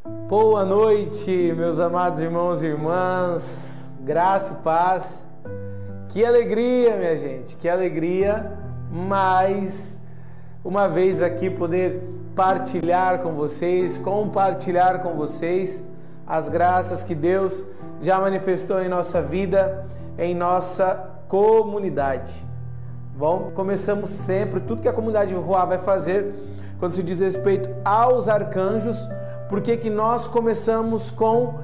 Boa noite, meus amados irmãos e irmãs, graça e paz. Que alegria, minha gente, que alegria mais uma vez aqui poder partilhar com vocês, compartilhar com vocês as graças que Deus já manifestou em nossa vida, em nossa comunidade. Bom, começamos sempre, tudo que a comunidade Ruá vai fazer quando se diz respeito aos arcanjos. Por que nós começamos com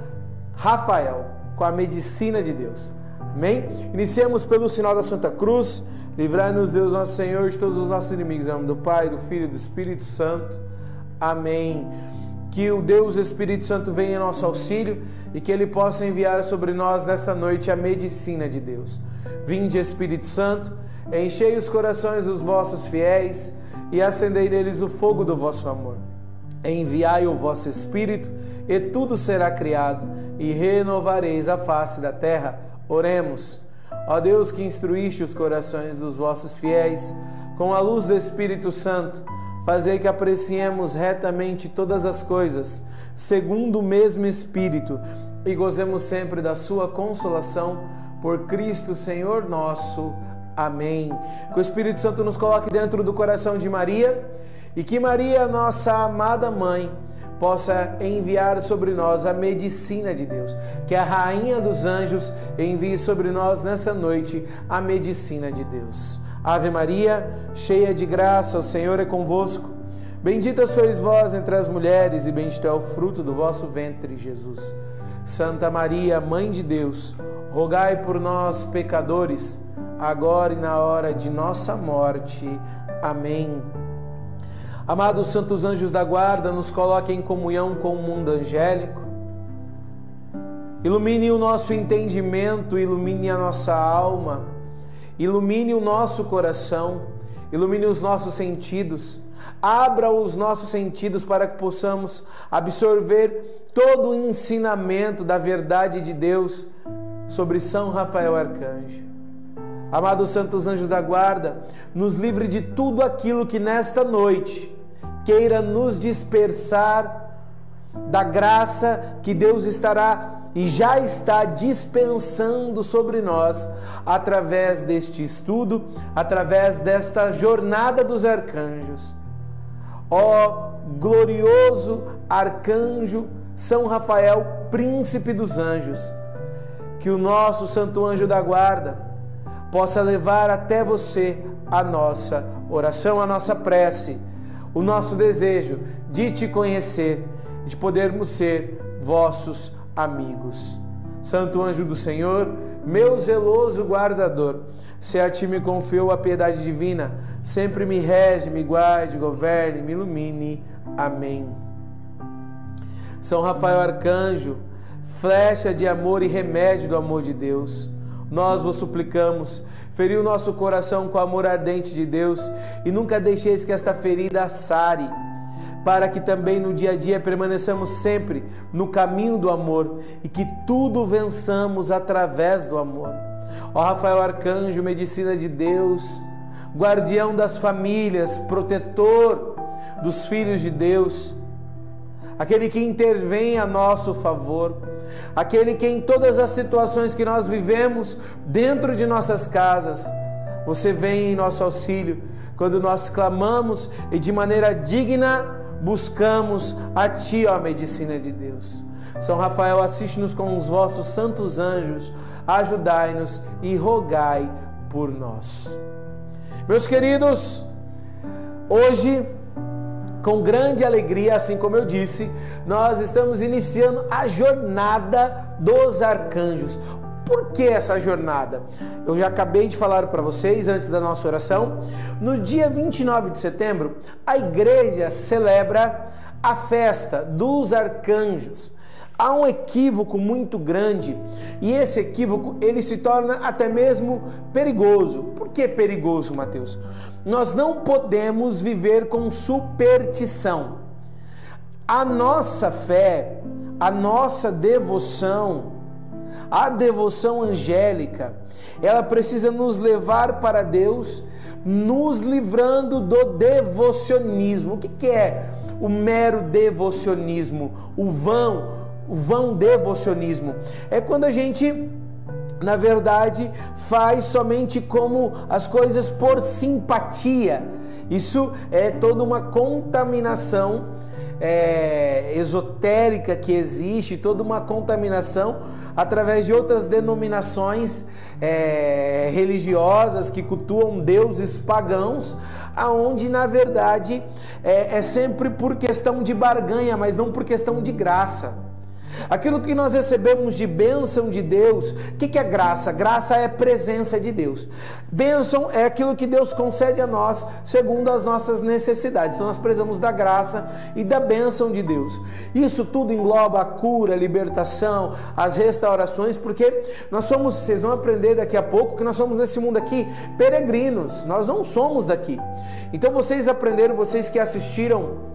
Rafael, com a medicina de Deus? Amém? Iniciamos pelo sinal da Santa Cruz. Livrai-nos, Deus nosso Senhor, de todos os nossos inimigos. Em nome do Pai, do Filho e do Espírito Santo. Amém. Que o Deus Espírito Santo venha em nosso auxílio e que Ele possa enviar sobre nós nesta noite a medicina de Deus. Vinde, Espírito Santo, enchei os corações dos vossos fiéis e acendei neles o fogo do vosso amor. Enviai o vosso Espírito e tudo será criado e renovareis a face da terra. Oremos. Ó Deus, que instruíste os corações dos vossos fiéis com a luz do Espírito Santo, fazei que apreciemos retamente todas as coisas, segundo o mesmo Espírito, e gozemos sempre da sua consolação, por Cristo Senhor nosso. Amém. Que o Espírito Santo nos coloque dentro do coração de Maria e que Maria, nossa amada mãe, possa enviar sobre nós a medicina de Deus. Que a Rainha dos Anjos envie sobre nós nesta noite a medicina de Deus. Ave Maria, cheia de graça, o Senhor é convosco. Bendita sois vós entre as mulheres e bendito é o fruto do vosso ventre, Jesus. Santa Maria, Mãe de Deus, rogai por nós, pecadores, agora e na hora de nossa morte. Amém. Amados santos anjos da guarda, nos coloquem em comunhão com o mundo angélico. Ilumine o nosso entendimento, ilumine a nossa alma, ilumine o nosso coração, ilumine os nossos sentidos. Abra os nossos sentidos para que possamos absorver todo o ensinamento da verdade de Deus sobre São Rafael Arcanjo. Amados santos anjos da guarda, nos livre de tudo aquilo que nesta noite queira nos dispersar da graça que Deus estará e já está dispensando sobre nós através deste estudo, através desta jornada dos arcanjos. Ó glorioso arcanjo São Rafael, príncipe dos anjos, que o nosso santo anjo da guarda possa levar até você a nossa oração, a nossa prece, o nosso desejo de te conhecer, de podermos ser vossos amigos. Santo anjo do Senhor, meu zeloso guardador, se a ti me confio a piedade divina, sempre me rege, me guarde, governe, me ilumine. Amém. São Rafael Arcanjo, flecha de amor e remédio do amor de Deus, nós vos suplicamos, feri o nosso coração com o amor ardente de Deus e nunca deixeis que esta ferida sare, para que também no dia a dia permaneçamos sempre no caminho do amor e que tudo vençamos através do amor. Ó Rafael Arcanjo, medicina de Deus, guardião das famílias, protetor dos filhos de Deus, aquele que intervém a nosso favor, aquele que em todas as situações que nós vivemos dentro de nossas casas, você vem em nosso auxílio quando nós clamamos e de maneira digna buscamos a Ti, ó medicina de Deus. São Rafael, assiste-nos com os vossos santos anjos, ajudai-nos e rogai por nós. Meus queridos, hoje, com grande alegria, assim como eu disse, nós estamos iniciando a jornada dos arcanjos. Por que essa jornada? Eu já acabei de falar para vocês antes da nossa oração. No dia 29 de setembro, a igreja celebra a festa dos arcanjos. Há um equívoco muito grande e esse equívoco ele se torna até mesmo perigoso. Por que perigoso, Mateus? Nós não podemos viver com superstição. A nossa fé, a nossa devoção, a devoção angélica, ela precisa nos levar para Deus, nos livrando do devocionismo. O que é o mero devocionismo, o vão devocionismo. É quando a gente, na verdade, faz somente como as coisas por simpatia. Isso é toda uma contaminação esotérica que existe, toda uma contaminação através de outras denominações religiosas que cultuam deuses pagãos, aonde na verdade é sempre por questão de barganha, mas não por questão de graça. Aquilo que nós recebemos de bênção de Deus, o que é graça? Graça é presença de Deus. Bênção é aquilo que Deus concede a nós segundo as nossas necessidades. Então nós precisamos da graça e da bênção de Deus. Isso tudo engloba a cura, a libertação, as restaurações, porque nós somos, vocês vão aprender daqui a pouco, que nós somos nesse mundo aqui peregrinos, nós não somos daqui. Então vocês aprenderam, vocês que assistiram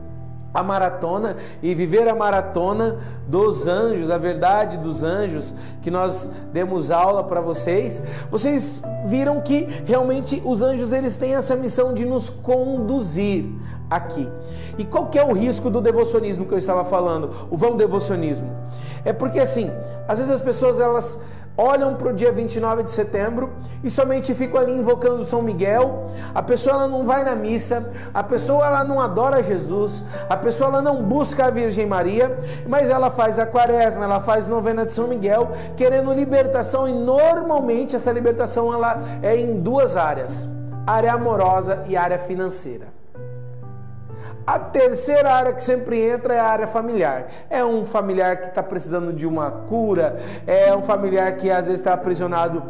a maratona e viver a maratona dos anjos, a verdade dos anjos, que nós demos aula para vocês, vocês viram que realmente os anjos eles têm essa missão de nos conduzir aqui. E qual que é o risco do devocionismo que eu estava falando? O vão devocionismo. É porque assim, às vezes as pessoas elas olham para o dia 29 de setembro e somente ficam ali invocando São Miguel. A pessoa ela não vai na missa, a pessoa ela não adora Jesus, a pessoa ela não busca a Virgem Maria, mas ela faz a quaresma, ela faz novena de São Miguel, querendo libertação, e normalmente essa libertação ela é em duas áreas: área amorosa e área financeira. A terceira área que sempre entra é a área familiar. É um familiar que está precisando de uma cura, é um familiar que às vezes está aprisionado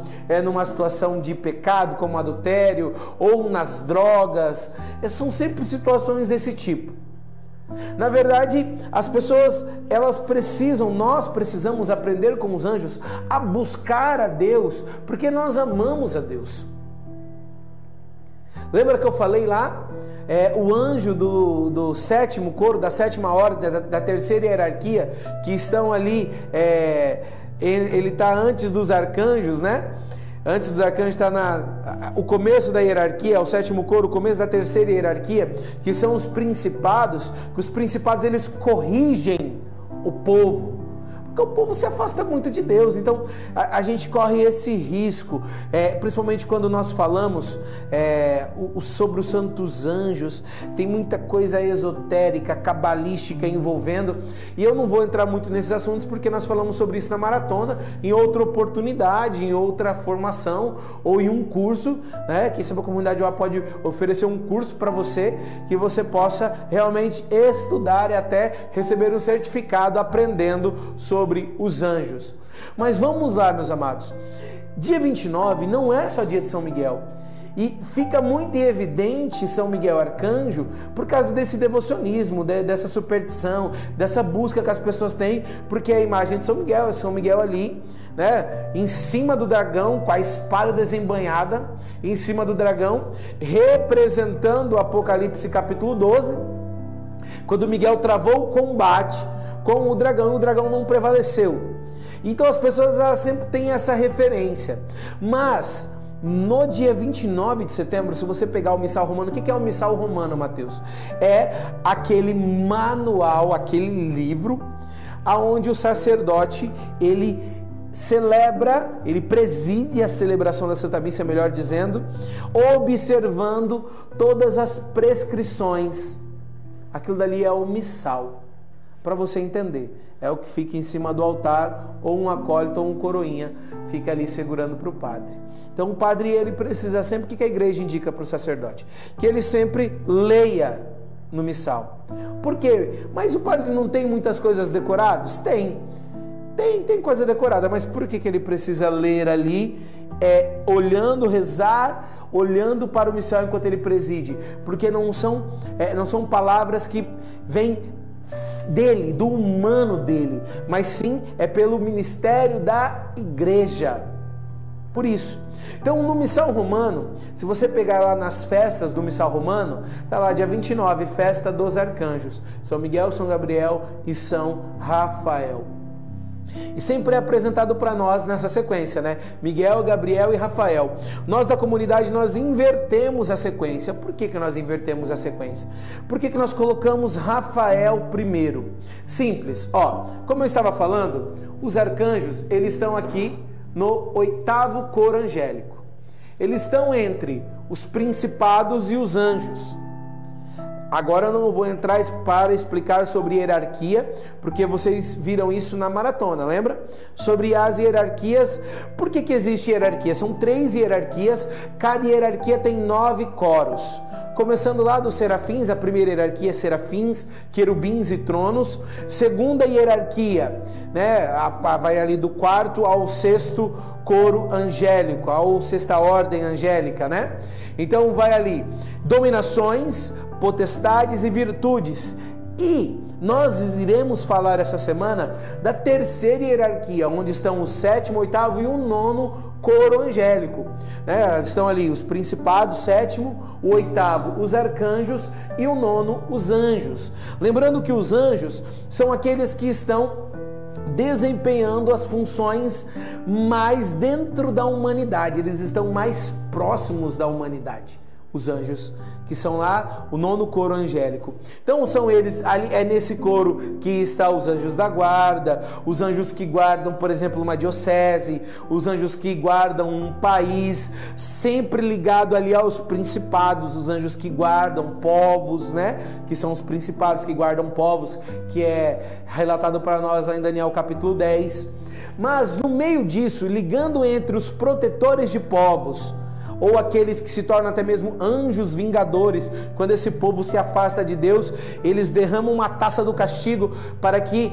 numa situação de pecado, como adultério, ou nas drogas. São sempre situações desse tipo. Na verdade, as pessoas, nós precisamos aprender com os anjos a buscar a Deus, porque nós amamos a Deus. Lembra que eu falei lá? O anjo do sétimo coro, da sétima ordem, da terceira hierarquia, que estão ali, ele está antes dos arcanjos, né? Antes dos arcanjos está o começo da hierarquia, o sétimo coro, o começo da terceira hierarquia, que são os principados, que os principados eles corrigem o povo. Porque o povo se afasta muito de Deus, então a gente corre esse risco, principalmente quando nós falamos sobre os santos anjos. Tem muita coisa esotérica, cabalística envolvendo, e eu não vou entrar muito nesses assuntos porque nós falamos sobre isso na maratona, em outra oportunidade, em outra formação, ou em um curso, né? Quem sabe a comunidade pode oferecer um curso para você, que você possa realmente estudar e até receber um certificado aprendendo sobre os anjos. Mas vamos lá, meus amados. Dia 29 não é só dia de São Miguel. E fica muito evidente São Miguel Arcanjo por causa desse devocionismo, dessa superstição, dessa busca que as pessoas têm, porque a imagem de São Miguel ali, né, em cima do dragão, com a espada desembainhada, em cima do dragão, representando o Apocalipse capítulo 12, quando Miguel travou o combate com o dragão não prevaleceu. Então as pessoas elas sempre têm essa referência. Mas no dia 29 de setembro, se você pegar o Missal Romano, o que é o Missal Romano, Mateus? É aquele manual, aquele livro, onde o sacerdote, ele celebra, ele preside a celebração da Santa Missa, melhor dizendo, observando todas as prescrições. Aquilo dali é o missal. Para você entender, é o que fica em cima do altar, ou um acólito ou um coroinha fica ali segurando para o padre. Então o padre ele precisa sempre, o que a igreja indica para o sacerdote? Que ele sempre leia no missal. Por quê? Mas o padre não tem muitas coisas decoradas? Tem coisa decorada, mas por que ele precisa ler ali, olhando, rezar, olhando para o missal enquanto ele preside? Porque não são palavras que vêm dele, do humano dele, mas sim é pelo ministério da igreja. Por isso, então no Missal Romano, se você pegar lá nas festas do Missal Romano, tá lá dia 29, festa dos arcanjos, São Miguel, São Gabriel e São Rafael. E sempre é apresentado para nós nessa sequência, né? Miguel, Gabriel e Rafael. Nós da comunidade, nós invertemos a sequência. Por que nós invertemos a sequência? Por que nós colocamos Rafael primeiro? Simples, ó. Como eu estava falando, os arcanjos, eles estão aqui no 8º coro angélico. Eles estão entre os principados e os anjos. Agora eu não vou entrar para explicar sobre hierarquia, porque vocês viram isso na maratona, lembra? Sobre as hierarquias. Por que existe hierarquia? São 3 hierarquias, cada hierarquia tem 9 coros. Começando lá dos serafins, a primeira hierarquia é serafins, querubins e tronos. Segunda hierarquia, né, vai ali do 4º ao 6º coro angélico, ao 6ª ordem angélica, né? Então vai ali dominações, potestades e virtudes. E nós iremos falar essa semana da 3ª hierarquia, onde estão o 7º, 8º e o 9º coro angélico, né? Estão ali os principados, 7º, o 8º, os arcanjos e o 9º, os anjos. Lembrando que os anjos são aqueles que estão desempenhando as funções mais dentro da humanidade, eles estão mais próximos da humanidade. Os anjos, que são lá o 9º coro angélico. Então são eles, ali é nesse coro que está os anjos da guarda, os anjos que guardam, por exemplo, uma diocese, os anjos que guardam um país, sempre ligado ali aos principados, os anjos que guardam povos, né? Que são os principados que guardam povos, que é relatado para nós lá em Daniel capítulo 10. Mas no meio disso, ligando entre os protetores de povos, ou aqueles que se tornam até mesmo anjos vingadores, quando esse povo se afasta de Deus, eles derramam uma taça do castigo para que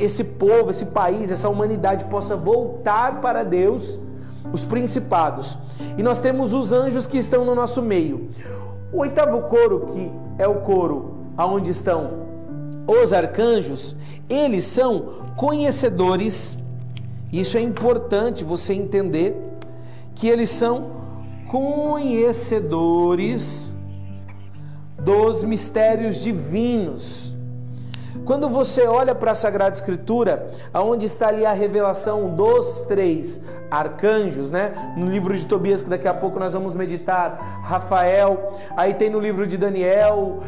esse povo, esse país, essa humanidade possa voltar para Deus, os principados. E nós temos os anjos que estão no nosso meio. O 8º coro, que é o coro onde estão os arcanjos, eles são conhecedores. Isso é importante você entender, que eles são conhecedores dos mistérios divinos. Quando você olha para a Sagrada Escritura, aonde está ali a revelação dos 3 arcanjos, né? No livro de Tobias, que daqui a pouco nós vamos meditar, Rafael. Aí tem no livro de Daniel,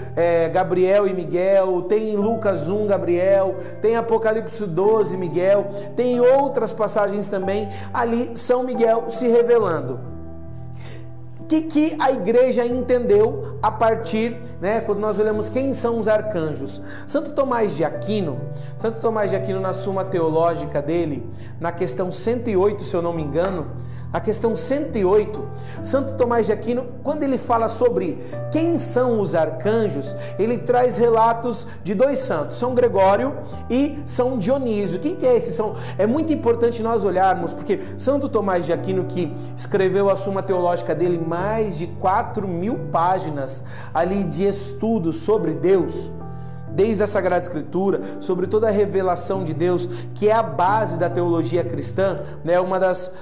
Gabriel e Miguel. Tem em Lucas 1, Gabriel. Tem Apocalipse 12, Miguel. Tem outras passagens também, ali São Miguel se revelando. O que a igreja entendeu a partir, né, quando nós olhamos quem são os arcanjos? Santo Tomás de Aquino, na Suma Teológica dele, na questão 108, se eu não me engano, a questão 108, Santo Tomás de Aquino, quando ele fala sobre quem são os arcanjos, ele traz relatos de 2 santos, São Gregório e São Dionísio. Quem que é esse? É muito importante nós olharmos, porque Santo Tomás de Aquino, que escreveu a Suma Teológica dele, mais de 4.000 páginas ali de estudos sobre Deus, desde a Sagrada Escritura, sobre toda a revelação de Deus, que é a base da teologia cristã, né? Uma das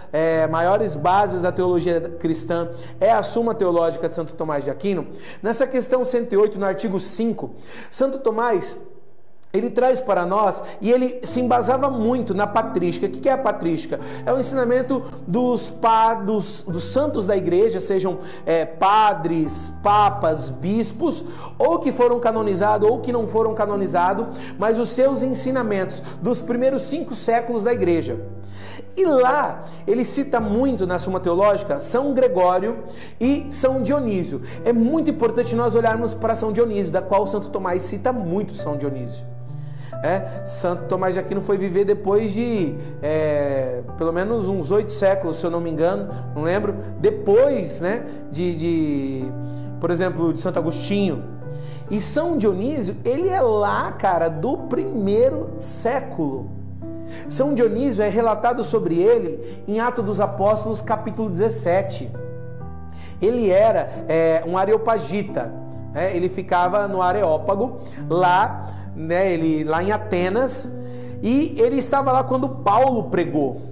maiores bases da teologia cristã é a Suma Teológica de Santo Tomás de Aquino. Nessa questão 108, no artigo 5, Santo Tomás, ele traz para nós, e ele se embasava muito na patrística. O que é a patrística? É o ensinamento dos santos da igreja, sejam padres, papas, bispos, ou que foram canonizados ou que não foram canonizados, mas os seus ensinamentos dos primeiros 5 séculos da igreja. E lá ele cita muito na Suma Teológica São Gregório e São Dionísio. É muito importante nós olharmos para São Dionísio, da qual Santo Tomás cita muito São Dionísio. Santo Tomás de Aquino foi viver depois de pelo menos uns 8 séculos, se eu não me engano, não lembro, depois, né, por exemplo, de Santo Agostinho. E São Dionísio, ele é lá, cara, do 1º século. São Dionísio é relatado sobre ele em Atos dos Apóstolos, capítulo 17. Ele era um areopagita, ele ficava no Areópago, lá, né, lá em Atenas, e ele estava lá quando Paulo pregou.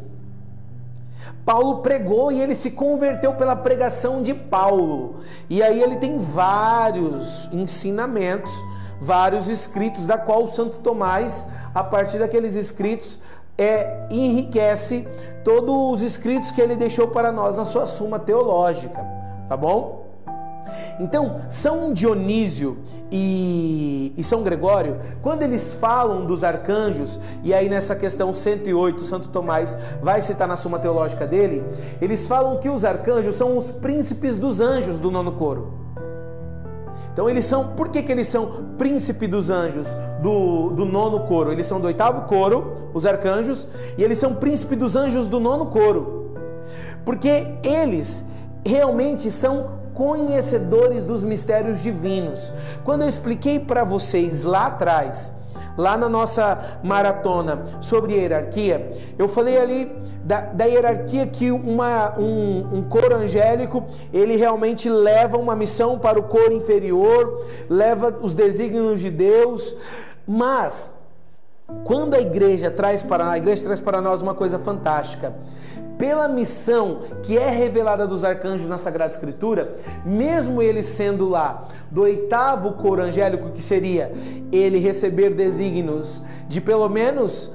Paulo pregou e ele se converteu pela pregação de Paulo. E aí ele tem vários ensinamentos, vários escritos, da qual o Santo Tomás, a partir daqueles escritos, enriquece todos os escritos que ele deixou para nós na sua Suma Teológica, tá bom? Então, São Dionísio e São Gregório, quando eles falam dos arcanjos, e aí nessa questão 108, Santo Tomás vai citar na Suma Teológica dele, eles falam que os arcanjos são os príncipes dos anjos do nono coro. Então eles são, por que eles são príncipe dos anjos do nono coro? Eles são do oitavo coro, os arcanjos, e eles são príncipe dos anjos do nono coro, porque eles realmente são conhecedores dos mistérios divinos. Quando eu expliquei para vocês lá atrás, lá na nossa maratona sobre hierarquia, eu falei ali da hierarquia que um coro angélico, ele realmente leva uma missão para o coro inferior, leva os desígnios de Deus, mas quando a igreja traz para nós uma coisa fantástica, pela missão que é revelada dos arcanjos na Sagrada Escritura, mesmo eles sendo lá do oitavo coro angélico, que seria ele receber desígnios de pelo menos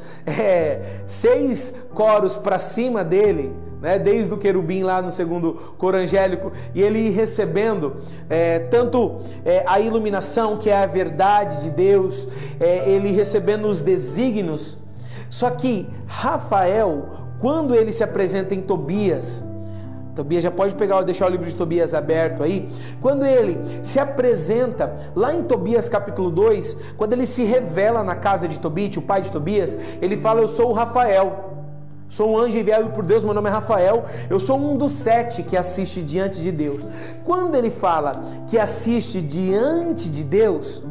6 coros para cima dele, né, desde o querubim lá no segundo coro angélico, e ele recebendo tanto a iluminação, que é a verdade de Deus, ele recebendo os desígnios. Só que Rafael, quando ele se apresenta em Tobias, já pode deixar o livro de Tobias aberto aí, quando ele se apresenta lá em Tobias capítulo 2, quando ele se revela na casa de Tobit, o pai de Tobias, ele fala: eu sou o Rafael, sou um anjo enviado por Deus, meu nome é Rafael, eu sou um dos 7 que assiste diante de Deus. Quando ele fala que assiste diante de Deus,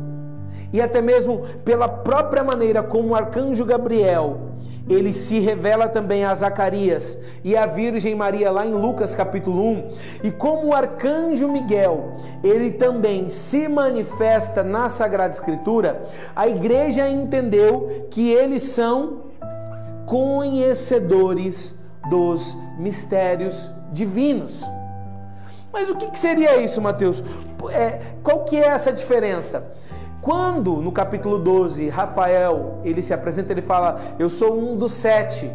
e até mesmo pela própria maneira como o arcanjo Gabriel, ele se revela também a Zacarias e a Virgem Maria lá em Lucas capítulo 1, e como o arcanjo Miguel, ele também se manifesta na Sagrada Escritura, a igreja entendeu que eles são conhecedores dos mistérios divinos. Mas o que seria isso, Mateus? Qual que é essa diferença? Quando no capítulo 12 Rafael ele se apresenta, ele fala: eu sou um dos 7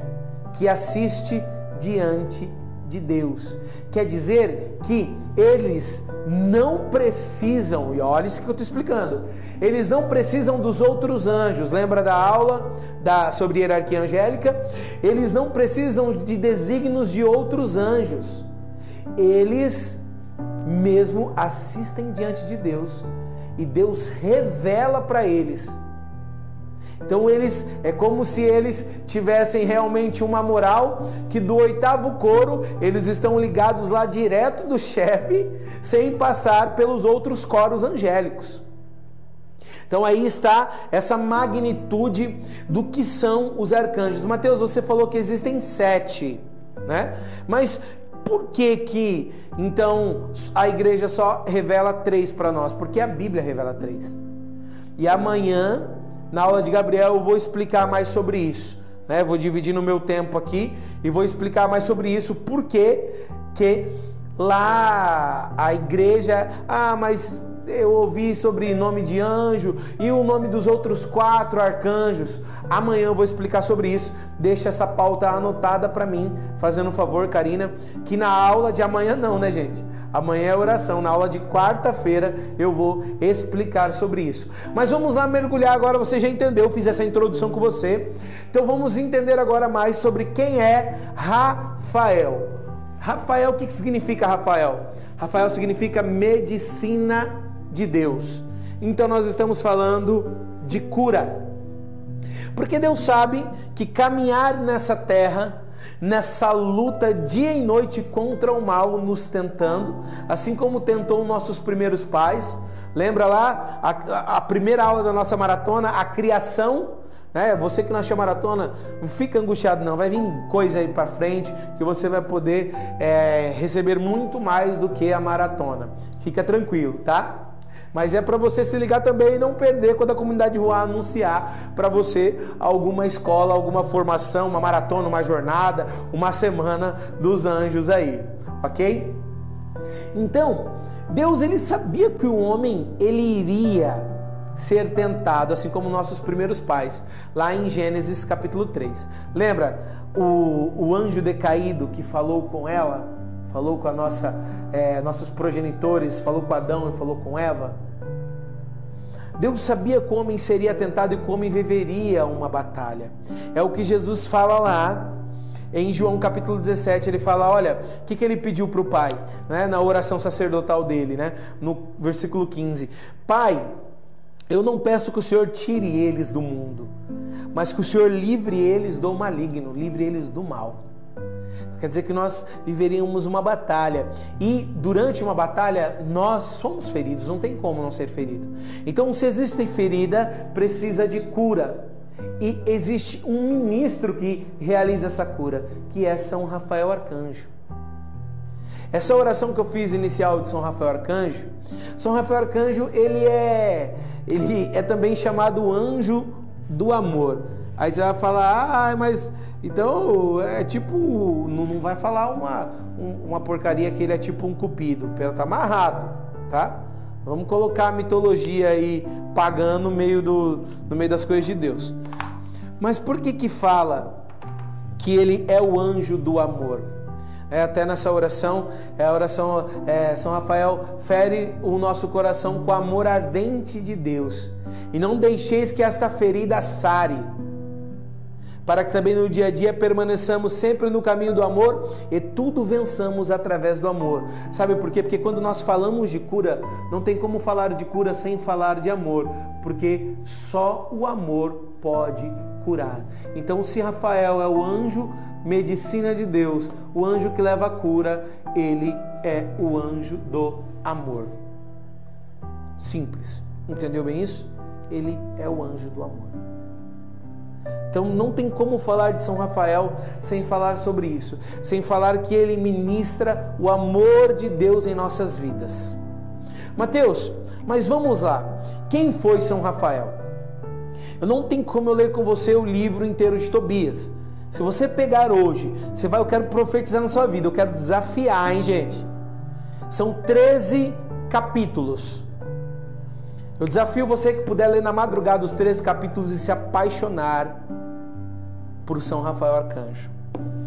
que assiste diante de Deus. Quer dizer que eles não precisam, e olha isso que eu estou explicando, eles não precisam dos outros anjos. Lembra da aula sobre hierarquia angélica? Eles não precisam de desígnios de outros anjos. Eles mesmo assistem diante de Deus, e Deus revela para eles. Então é como se eles tivessem realmente uma moral, que do oitavo coro eles estão ligados lá direto do chefe, sem passar pelos outros coros angélicos. Então aí está essa magnitude do que são os arcanjos. Mateus, você falou que existem 7, né? Mas por que então a igreja só revela 3 para nós? Porque a Bíblia revela 3. E amanhã, na aula de Gabriel, eu vou explicar mais sobre isso, né? Vou dividir no meu tempo aqui e vou explicar mais sobre isso. Por que lá a igreja... mas eu ouvi sobre nome de anjo e o nome dos outros 4 arcanjos. Amanhã eu vou explicar sobre isso. Deixa essa pauta anotada para mim, fazendo um favor, Karina, que na aula de amanhã não, né, gente? Amanhã é oração, na aula de quarta-feira eu vou explicar sobre isso. Mas vamos lá mergulhar agora, você já entendeu, fiz essa introdução com você. Então vamos entender agora mais sobre quem é Rafael. Rafael, o que significa Rafael? Rafael significa medicina de Deus. Então nós estamos falando de cura. Porque Deus sabe que caminhar nessa terra, nessa luta dia e noite contra o mal, nos tentando, assim como tentou nossos primeiros pais. Lembra lá a primeira aula da nossa maratona, a criação, né? Você que não achou maratona, não fica angustiado não, vai vir coisa aí para frente que você vai poder receber muito mais do que a maratona. Fica tranquilo, tá? Mas é para você se ligar também e não perder quando a comunidade Ruá anunciar para você alguma escola, alguma formação, uma maratona, uma jornada, uma semana dos anjos aí, ok? Então, Deus ele sabia que o homem ele iria ser tentado, assim como nossos primeiros pais, lá em Gênesis capítulo 3. Lembra o anjo decaído que falou com ela, falou com nossos progenitores, falou com Adão e falou com Eva? Deus sabia que o homem seria tentado e que o homem viveria uma batalha. É o que Jesus fala lá em João capítulo 17, ele fala, olha, o que ele pediu para o Pai, né, na oração sacerdotal dele, né, no versículo 15, Pai, eu não peço que o Senhor tire eles do mundo, mas que o Senhor livre eles do maligno, livre eles do mal. Quer dizer que nós viveríamos uma batalha, e durante uma batalha nós somos feridos, não tem como não ser ferido. Então, se existe ferida, precisa de cura. E existe um ministro que realiza essa cura, que é São Rafael Arcanjo. Essa oração que eu fiz inicial de São Rafael Arcanjo, São Rafael Arcanjo, ele é também chamado anjo do amor. Aí você vai falar, mas então é tipo, não vai falar uma porcaria que ele é tipo um cupido, tá amarrado, tá? Vamos colocar a mitologia aí pagã no meio das coisas de Deus. Mas por que fala que ele é o anjo do amor? Até nessa oração, São Rafael fere o nosso coração com o amor ardente de Deus. E não deixeis que esta ferida sare, para que também no dia a dia permaneçamos sempre no caminho do amor e tudo vençamos através do amor. Sabe por quê? Porque quando nós falamos de cura, não tem como falar de cura sem falar de amor, porque só o amor pode curar. Então, se Rafael é o anjo medicina de Deus, o anjo que leva a cura, ele é o anjo do amor. Simples. Entendeu bem isso? Ele é o anjo do amor. Então não tem como falar de São Rafael sem falar sobre isso, sem falar que ele ministra o amor de Deus em nossas vidas. Mateus, mas vamos lá, quem foi São Rafael? Eu não tenho como eu ler com você o livro inteiro de Tobias. Se você pegar hoje, eu quero profetizar na sua vida, eu quero desafiar, hein, gente? São 13 capítulos. Eu desafio você que puder ler na madrugada os 13 capítulos e se apaixonar por São Rafael Arcanjo.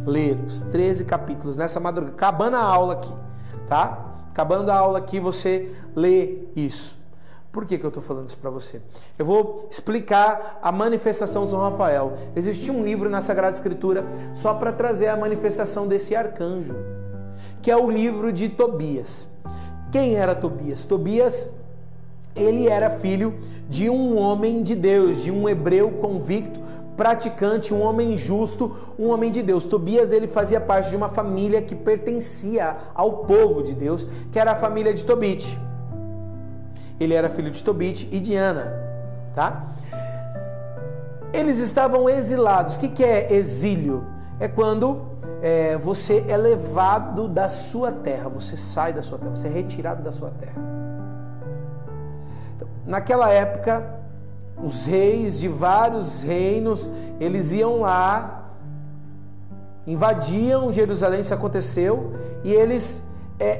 Ler os 13 capítulos nessa madrugada, acabando a aula aqui, tá? Acabando a aula aqui, você lê isso. Por que eu estou falando isso para você? Eu vou explicar a manifestação de São Rafael. Existe um livro na Sagrada Escritura só para trazer a manifestação desse arcanjo, que é o livro de Tobias. Quem era Tobias? Tobias, ele era filho de um homem de Deus, de um hebreu convicto, praticante, um homem justo, um homem de Deus. Tobias, ele fazia parte de uma família que pertencia ao povo de Deus, que era a família de Tobit. Ele era filho de Tobit e de Ana, tá? Eles estavam exilados. O que é exílio? É quando você é levado da sua terra, você sai da sua terra, você é retirado da sua terra. Então, naquela época, os reis de vários reinos, eles iam lá, invadiam Jerusalém, isso aconteceu, e eles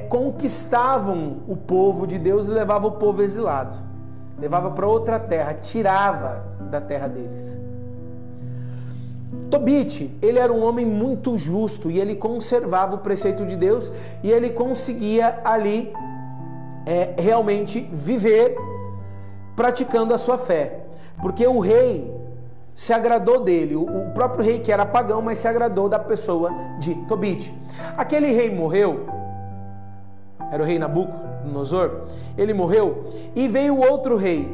conquistavam o povo de Deus e levavam o povo exilado. Levava para outra terra, tirava da terra deles. Tobit, ele era um homem muito justo e ele conservava o preceito de Deus e ele conseguia ali realmente viver praticando a sua fé. Porque o rei se agradou dele, o próprio rei que era pagão, mas se agradou da pessoa de Tobit. Aquele rei morreu, era o rei Nabucodonosor, ele morreu e veio outro rei,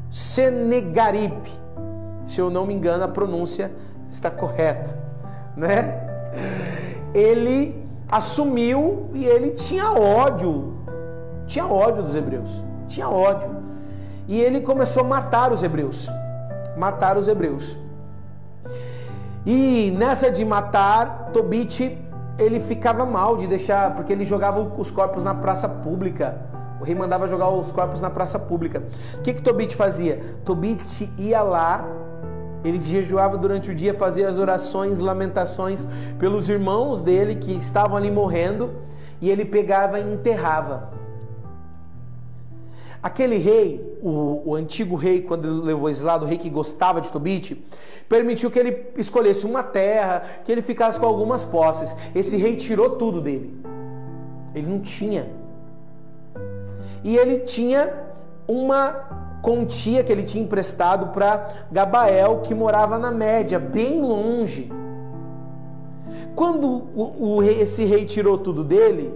Senegarib, se eu não me engano a pronúncia está correta, né? Ele assumiu e ele tinha ódio dos hebreus, tinha ódio, e ele começou a matar os hebreus, e nessa de matar, Tobit, ele ficava mal de deixar, porque ele jogava os corpos na praça pública. O rei mandava jogar os corpos na praça pública. O que Tobit fazia? Tobit ia lá, ele jejuava durante o dia, fazia as orações, lamentações pelos irmãos dele que estavam ali morrendo, e ele pegava e enterrava. Aquele rei, o antigo rei, quando ele levou exilado, o rei que gostava de Tobit, permitiu que ele escolhesse uma terra, que ele ficasse com algumas posses. Esse rei tirou tudo dele. Ele não tinha. E ele tinha uma quantia que ele tinha emprestado para Gabael, que morava na Média, bem longe. Quando esse rei tirou tudo dele,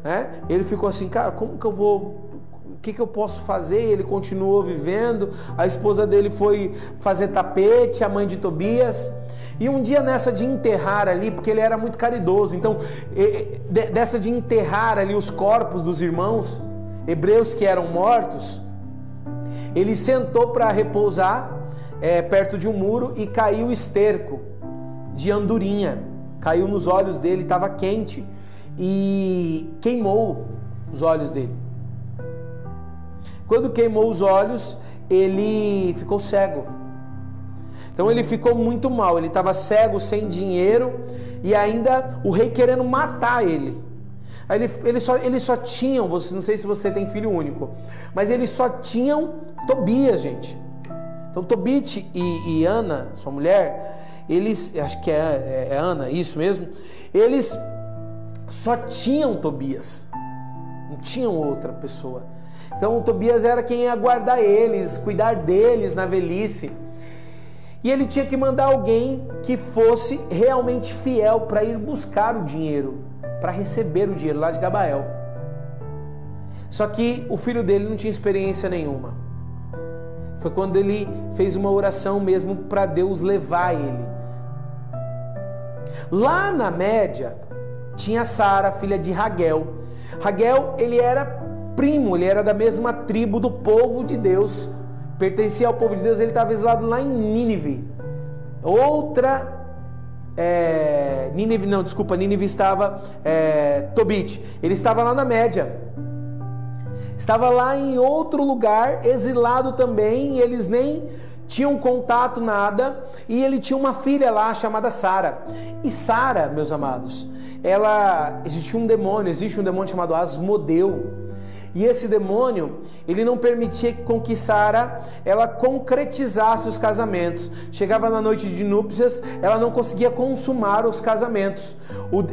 né, ele ficou assim, cara, como que eu vou... O que eu posso fazer? Ele continuou vivendo, a esposa dele foi fazer tapete, a mãe de Tobias, e um dia nessa de enterrar ali, porque ele era muito caridoso, então dessa de enterrar ali os corpos dos irmãos hebreus que eram mortos, ele sentou para repousar perto de um muro e caiu o esterco de andorinha, caiu nos olhos dele, estava quente e queimou os olhos dele. Quando queimou os olhos, ele ficou cego. Então ele ficou muito mal, ele estava cego, sem dinheiro, e ainda o rei querendo matar ele. Aí eles só tinham, não sei se você tem filho único, mas eles só tinham Tobias, gente. Então Tobit e Ana, sua mulher, eles, acho que é Ana, isso mesmo, eles só tinham Tobias, não tinham outra pessoa. Então o Tobias era quem ia guardar eles, cuidar deles na velhice. E ele tinha que mandar alguém que fosse realmente fiel para ir buscar o dinheiro, para receber o dinheiro lá de Gabael. Só que o filho dele não tinha experiência nenhuma. Foi quando ele fez uma oração mesmo para Deus levar ele. Lá na Média tinha Sara, filha de Raguel. Raguel, ele era primo, ele era da mesma tribo do povo de Deus, pertencia ao povo de Deus, ele estava exilado lá em Nínive. Nínive estava Tobit, ele estava lá na Média, estava lá em outro lugar, exilado também, e eles nem tinham contato, nada, e ele tinha uma filha lá chamada Sara. E Sara, meus amados, existe um demônio chamado Asmodeu. E esse demônio, ele não permitia com que Sara, ela concretizasse os casamentos. Chegava na noite de núpcias, ela não conseguia consumar os casamentos.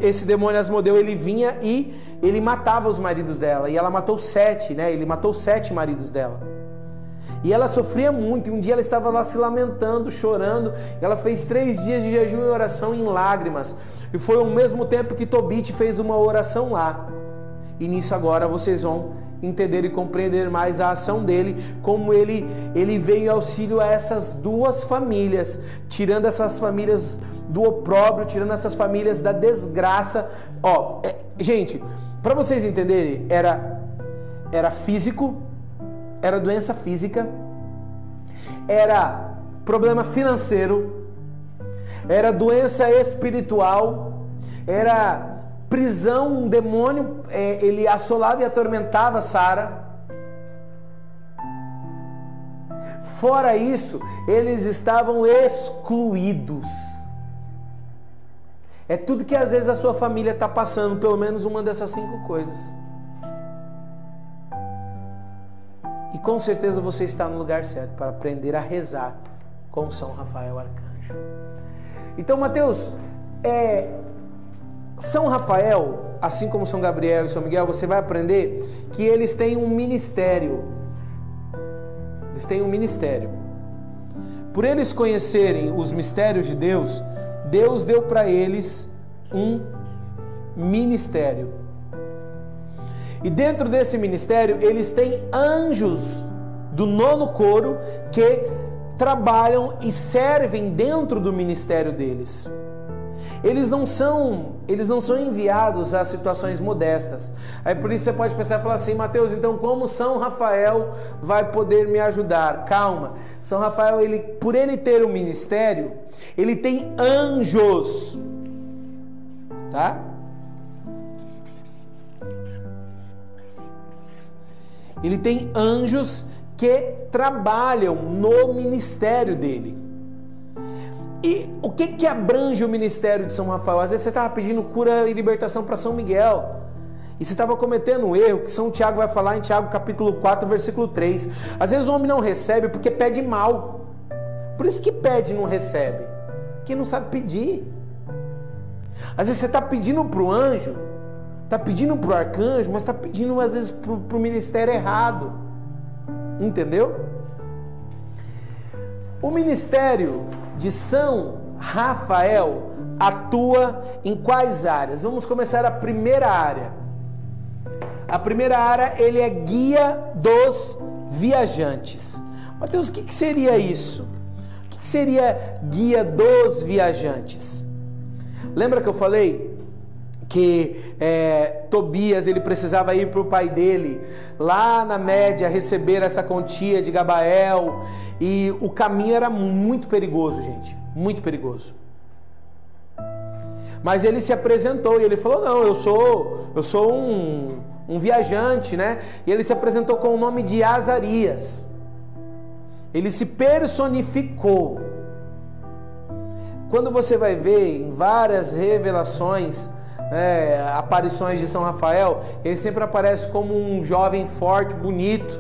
Esse demônio Asmodeu, ele vinha e ele matava os maridos dela. E ela matou 7, né? Ele matou 7 maridos dela. E ela sofria muito. E um dia ela estava lá se lamentando, chorando. Ela fez 3 dias de jejum e oração em lágrimas. E foi ao mesmo tempo que Tobit fez uma oração lá. E nisso agora vocês vão entender e compreender mais a ação dele, como ele veio em auxílio a essas duas famílias, tirando essas famílias do opróbrio, tirando essas famílias da desgraça. Gente, para vocês entenderem, era físico, era doença física, era problema financeiro, era doença espiritual, era prisão, um demônio, ele assolava e atormentava Sara. Fora isso, eles estavam excluídos. É tudo que às vezes a sua família está passando, pelo menos uma dessas 5 coisas. E com certeza você está no lugar certo para aprender a rezar com São Rafael Arcanjo. Então, Mateus, São Rafael, assim como São Gabriel e São Miguel, você vai aprender que eles têm um ministério. Eles têm um ministério. Por eles conhecerem os mistérios de Deus, Deus deu para eles um ministério. E dentro desse ministério, eles têm anjos do 9º coro que trabalham e servem dentro do ministério deles. Eles não são enviados a situações modestas. Aí por isso você pode pensar e falar assim: Mateus, então como São Rafael vai poder me ajudar? Calma, São Rafael, por ele ter um ministério, ele tem anjos, tá? Ele tem anjos que trabalham no ministério dele. E o que abrange o ministério de São Rafael? Às vezes você estava pedindo cura e libertação para São Miguel. E você estava cometendo um erro que São Tiago vai falar em Tiago capítulo 4, versículo 3. Às vezes o homem não recebe porque pede mal. Por isso que pede e não recebe. Porque não sabe pedir. Às vezes você está pedindo para o anjo, está pedindo para o arcanjo, mas está pedindo às vezes para o ministério errado. Entendeu? O ministério de São Rafael atua em quais áreas? Vamos começar a primeira área. A primeira área, ele é guia dos viajantes. Mateus, o que seria isso? O que seria guia dos viajantes? Lembra que eu falei que Tobias, ele precisava ir para o pai dele, lá na Média, receber essa quantia de Gabael, e o caminho era muito perigoso, gente, muito perigoso. Mas ele se apresentou e ele falou, não, eu sou um viajante, né? E ele se apresentou com o nome de Azarias. Ele se personificou. Quando você vai ver em várias revelações, aparições de São Rafael, ele sempre aparece como um jovem forte, bonito.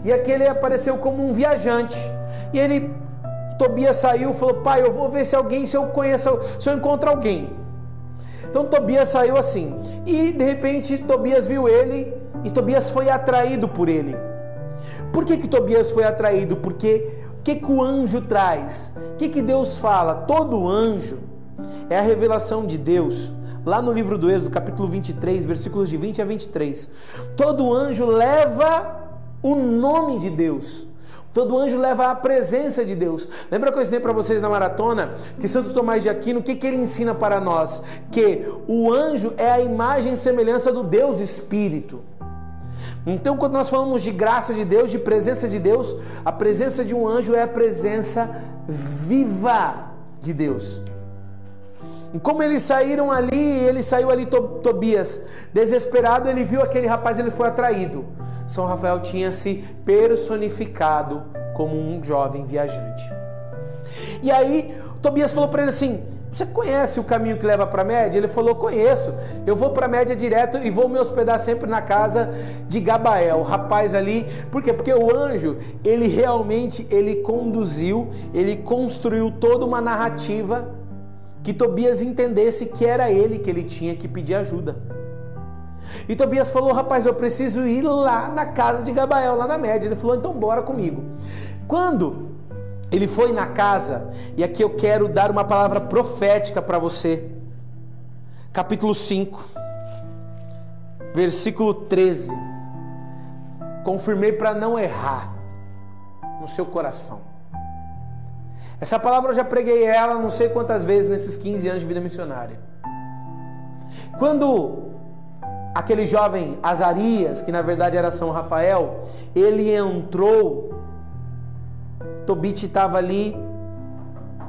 E aqui ele apareceu como um viajante. E Tobias saiu e falou, pai, eu vou ver se eu encontro alguém. Então Tobias saiu assim. E de repente Tobias viu ele e Tobias foi atraído por ele. Por que Tobias foi atraído? Porque o que o anjo traz? O que Deus fala? Todo anjo é a revelação de Deus. Lá no livro do Êxodo, capítulo 23, versículos de 20 a 23. Todo anjo leva o nome de Deus. Todo anjo leva a presença de Deus. Lembra que eu ensinei para vocês na maratona que Santo Tomás de Aquino, o que ele ensina para nós? Que o anjo é a imagem e semelhança do Deus Espírito. Então, quando nós falamos de graça de Deus, de presença de Deus, a presença de um anjo é a presença viva de Deus. E como eles saíram ali, ele saiu ali, Tobias, desesperado, ele viu aquele rapaz, ele foi atraído. São Rafael tinha se personificado como um jovem viajante. E aí, Tobias falou para ele assim, você conhece o caminho que leva para a Média? Ele falou, conheço, eu vou para a Média direto e vou me hospedar sempre na casa de Gabael, o rapaz ali. Por quê? Porque o anjo, ele realmente, ele conduziu, ele construiu toda uma narrativa que Tobias entendesse que era ele que ele tinha que pedir ajuda. E Tobias falou, rapaz, eu preciso ir lá na casa de Gabael, lá na Média. Ele falou, então bora comigo. Quando ele foi na casa, e aqui eu quero dar uma palavra profética para você. Capítulo 5, versículo 13. Confirmei para não errar no seu coração. Essa palavra eu já preguei ela não sei quantas vezes nesses 15 anos de vida missionária. Quando aquele jovem Azarias, que na verdade era São Rafael, ele entrou, Tobit estava ali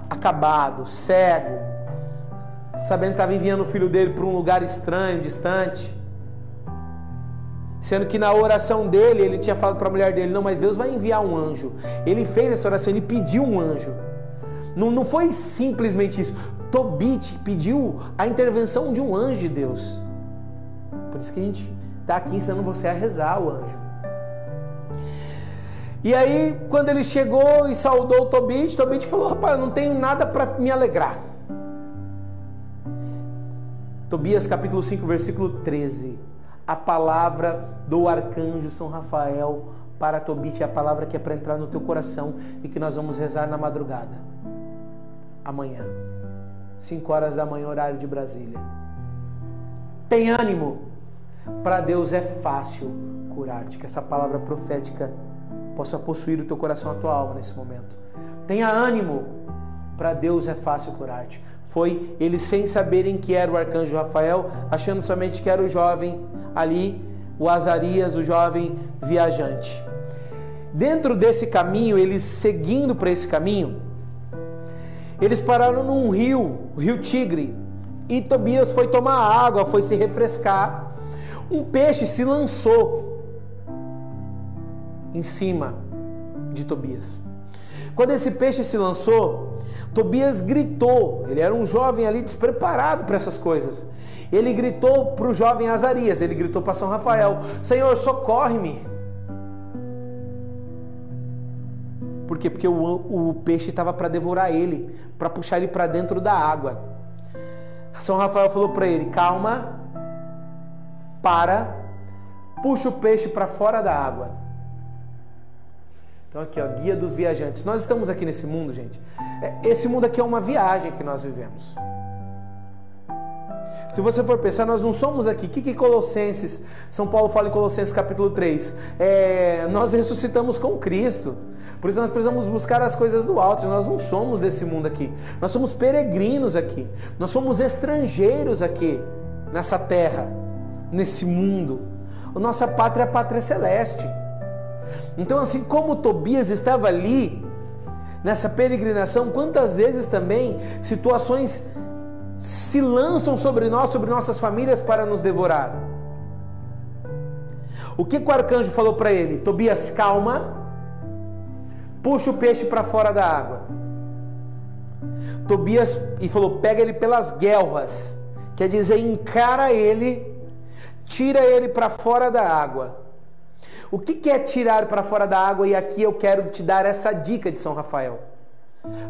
acabado, cego, sabendo que estava enviando o filho dele para um lugar estranho, distante, sendo que na oração dele, ele tinha falado para a mulher dele, não, mas Deus vai enviar um anjo. Ele fez essa oração, ele pediu um anjo. Não foi simplesmente isso. Tobit pediu a intervenção de um anjo de Deus. Por isso que a gente está aqui ensinando você a rezar o anjo. E aí, quando ele chegou e saudou Tobit falou, rapaz, eu não tenho nada para me alegrar. Tobias capítulo 5, versículo 13. A palavra do arcanjo São Rafael para Tobit é a palavra que é para entrar no teu coração e que nós vamos rezar na madrugada. Amanhã, 5 horas da manhã, horário de Brasília. Tem ânimo. Para Deus é fácil curar-te. Que essa palavra profética possa possuir o teu coração, a tua alma nesse momento. Tenha ânimo. Para Deus é fácil curar-te. Foi eles sem saberem que era o arcanjo Rafael, achando somente que era o jovem ali, o Azarias, o jovem viajante. Dentro desse caminho, eles seguindo para esse caminho, eles pararam num rio, o rio Tigre, e Tobias foi tomar água, foi se refrescar. Um peixe se lançou em cima de Tobias. Quando esse peixe se lançou, Tobias gritou. Ele era um jovem ali despreparado para essas coisas. Ele gritou para o jovem Azarias, ele gritou para São Rafael: Senhor, socorre-me. Por quê? Porque o peixe estava para devorar ele, para puxar ele para dentro da água. São Rafael falou para ele: calma, puxa o peixe para fora da água. Então aqui, ó, guia dos viajantes. Nós estamos aqui nesse mundo, gente. Esse mundo aqui é uma viagem que nós vivemos. Se você for pensar, nós não somos aqui. O que Colossenses, São Paulo fala em Colossenses capítulo 3? Nós ressuscitamos com Cristo. Por isso nós precisamos buscar as coisas do alto. Nós não somos desse mundo aqui. Nós somos peregrinos aqui. Nós somos estrangeiros aqui, nessa terra, nesse mundo. A nossa pátria é a pátria celeste. Então, assim como Tobias estava ali, nessa peregrinação, quantas vezes também situações se lançam sobre nós, sobre nossas famílias, para nos devorar. O que o arcanjo falou para ele? Tobias, calma, puxa o peixe para fora da água. Tobias, e falou, pega ele pelas guelras, quer dizer, encara ele, tira ele para fora da água. O que é tirar para fora da água? E aqui eu quero te dar essa dica de São Rafael,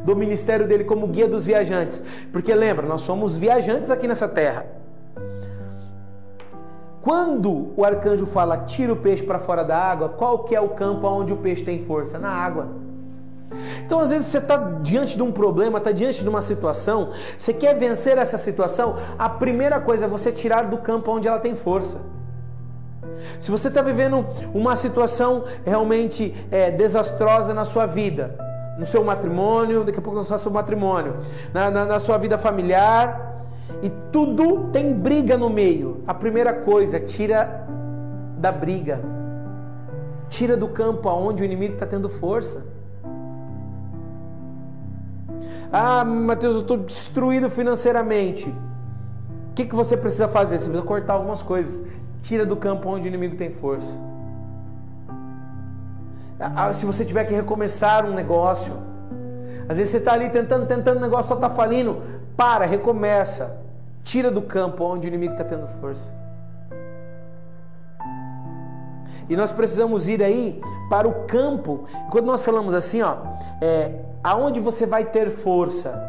do ministério dele como guia dos viajantes. Porque lembra, nós somos viajantes aqui nessa terra. Quando o arcanjo fala, tira o peixe para fora da água, qual que é o campo onde o peixe tem força? Na água. Então, às vezes, você está diante de um problema, está diante de uma situação, você quer vencer essa situação, a primeira coisa é você tirar do campo onde ela tem força. Se você está vivendo uma situação realmente desastrosa na sua vida, no seu matrimônio, daqui a pouco nós façamos o matrimônio, na sua vida familiar, e tudo tem briga no meio, a primeira coisa, tira da briga, tira do campo aonde o inimigo está tendo força. Ah, Mateus, eu estou destruído financeiramente. O que você precisa fazer? Você precisa cortar algumas coisas. Tira do campo onde o inimigo tem força. Se você tiver que recomeçar um negócio, às vezes você está ali tentando, o negócio só está falindo, recomeça. Tira do campo onde o inimigo está tendo força. E nós precisamos ir aí para o campo. Quando nós falamos assim, aonde você vai ter força?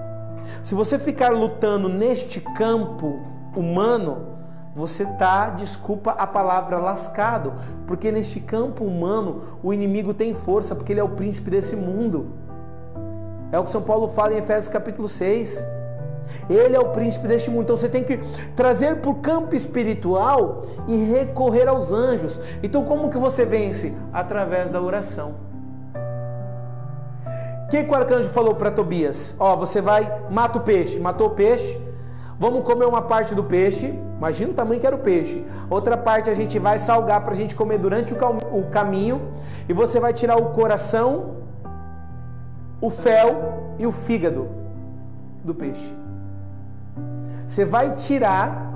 Se você ficar lutando neste campo humano, você está, desculpa a palavra, lascado, porque neste campo humano o inimigo tem força, porque ele é o príncipe desse mundo. É o que São Paulo fala em Efésios capítulo 6. Ele é o príncipe deste mundo. Então você tem que trazer para o campo espiritual e recorrer aos anjos. Então como que você vence? Através da oração. O que o arcanjo falou para Tobias? Você vai, mata o peixe. Matou o peixe, vamos comer uma parte do peixe. Imagina o tamanho que era o peixe. Outra parte a gente vai salgar para a gente comer durante o caminho. E você vai tirar o coração, o fel e o fígado do peixe. Você vai tirar,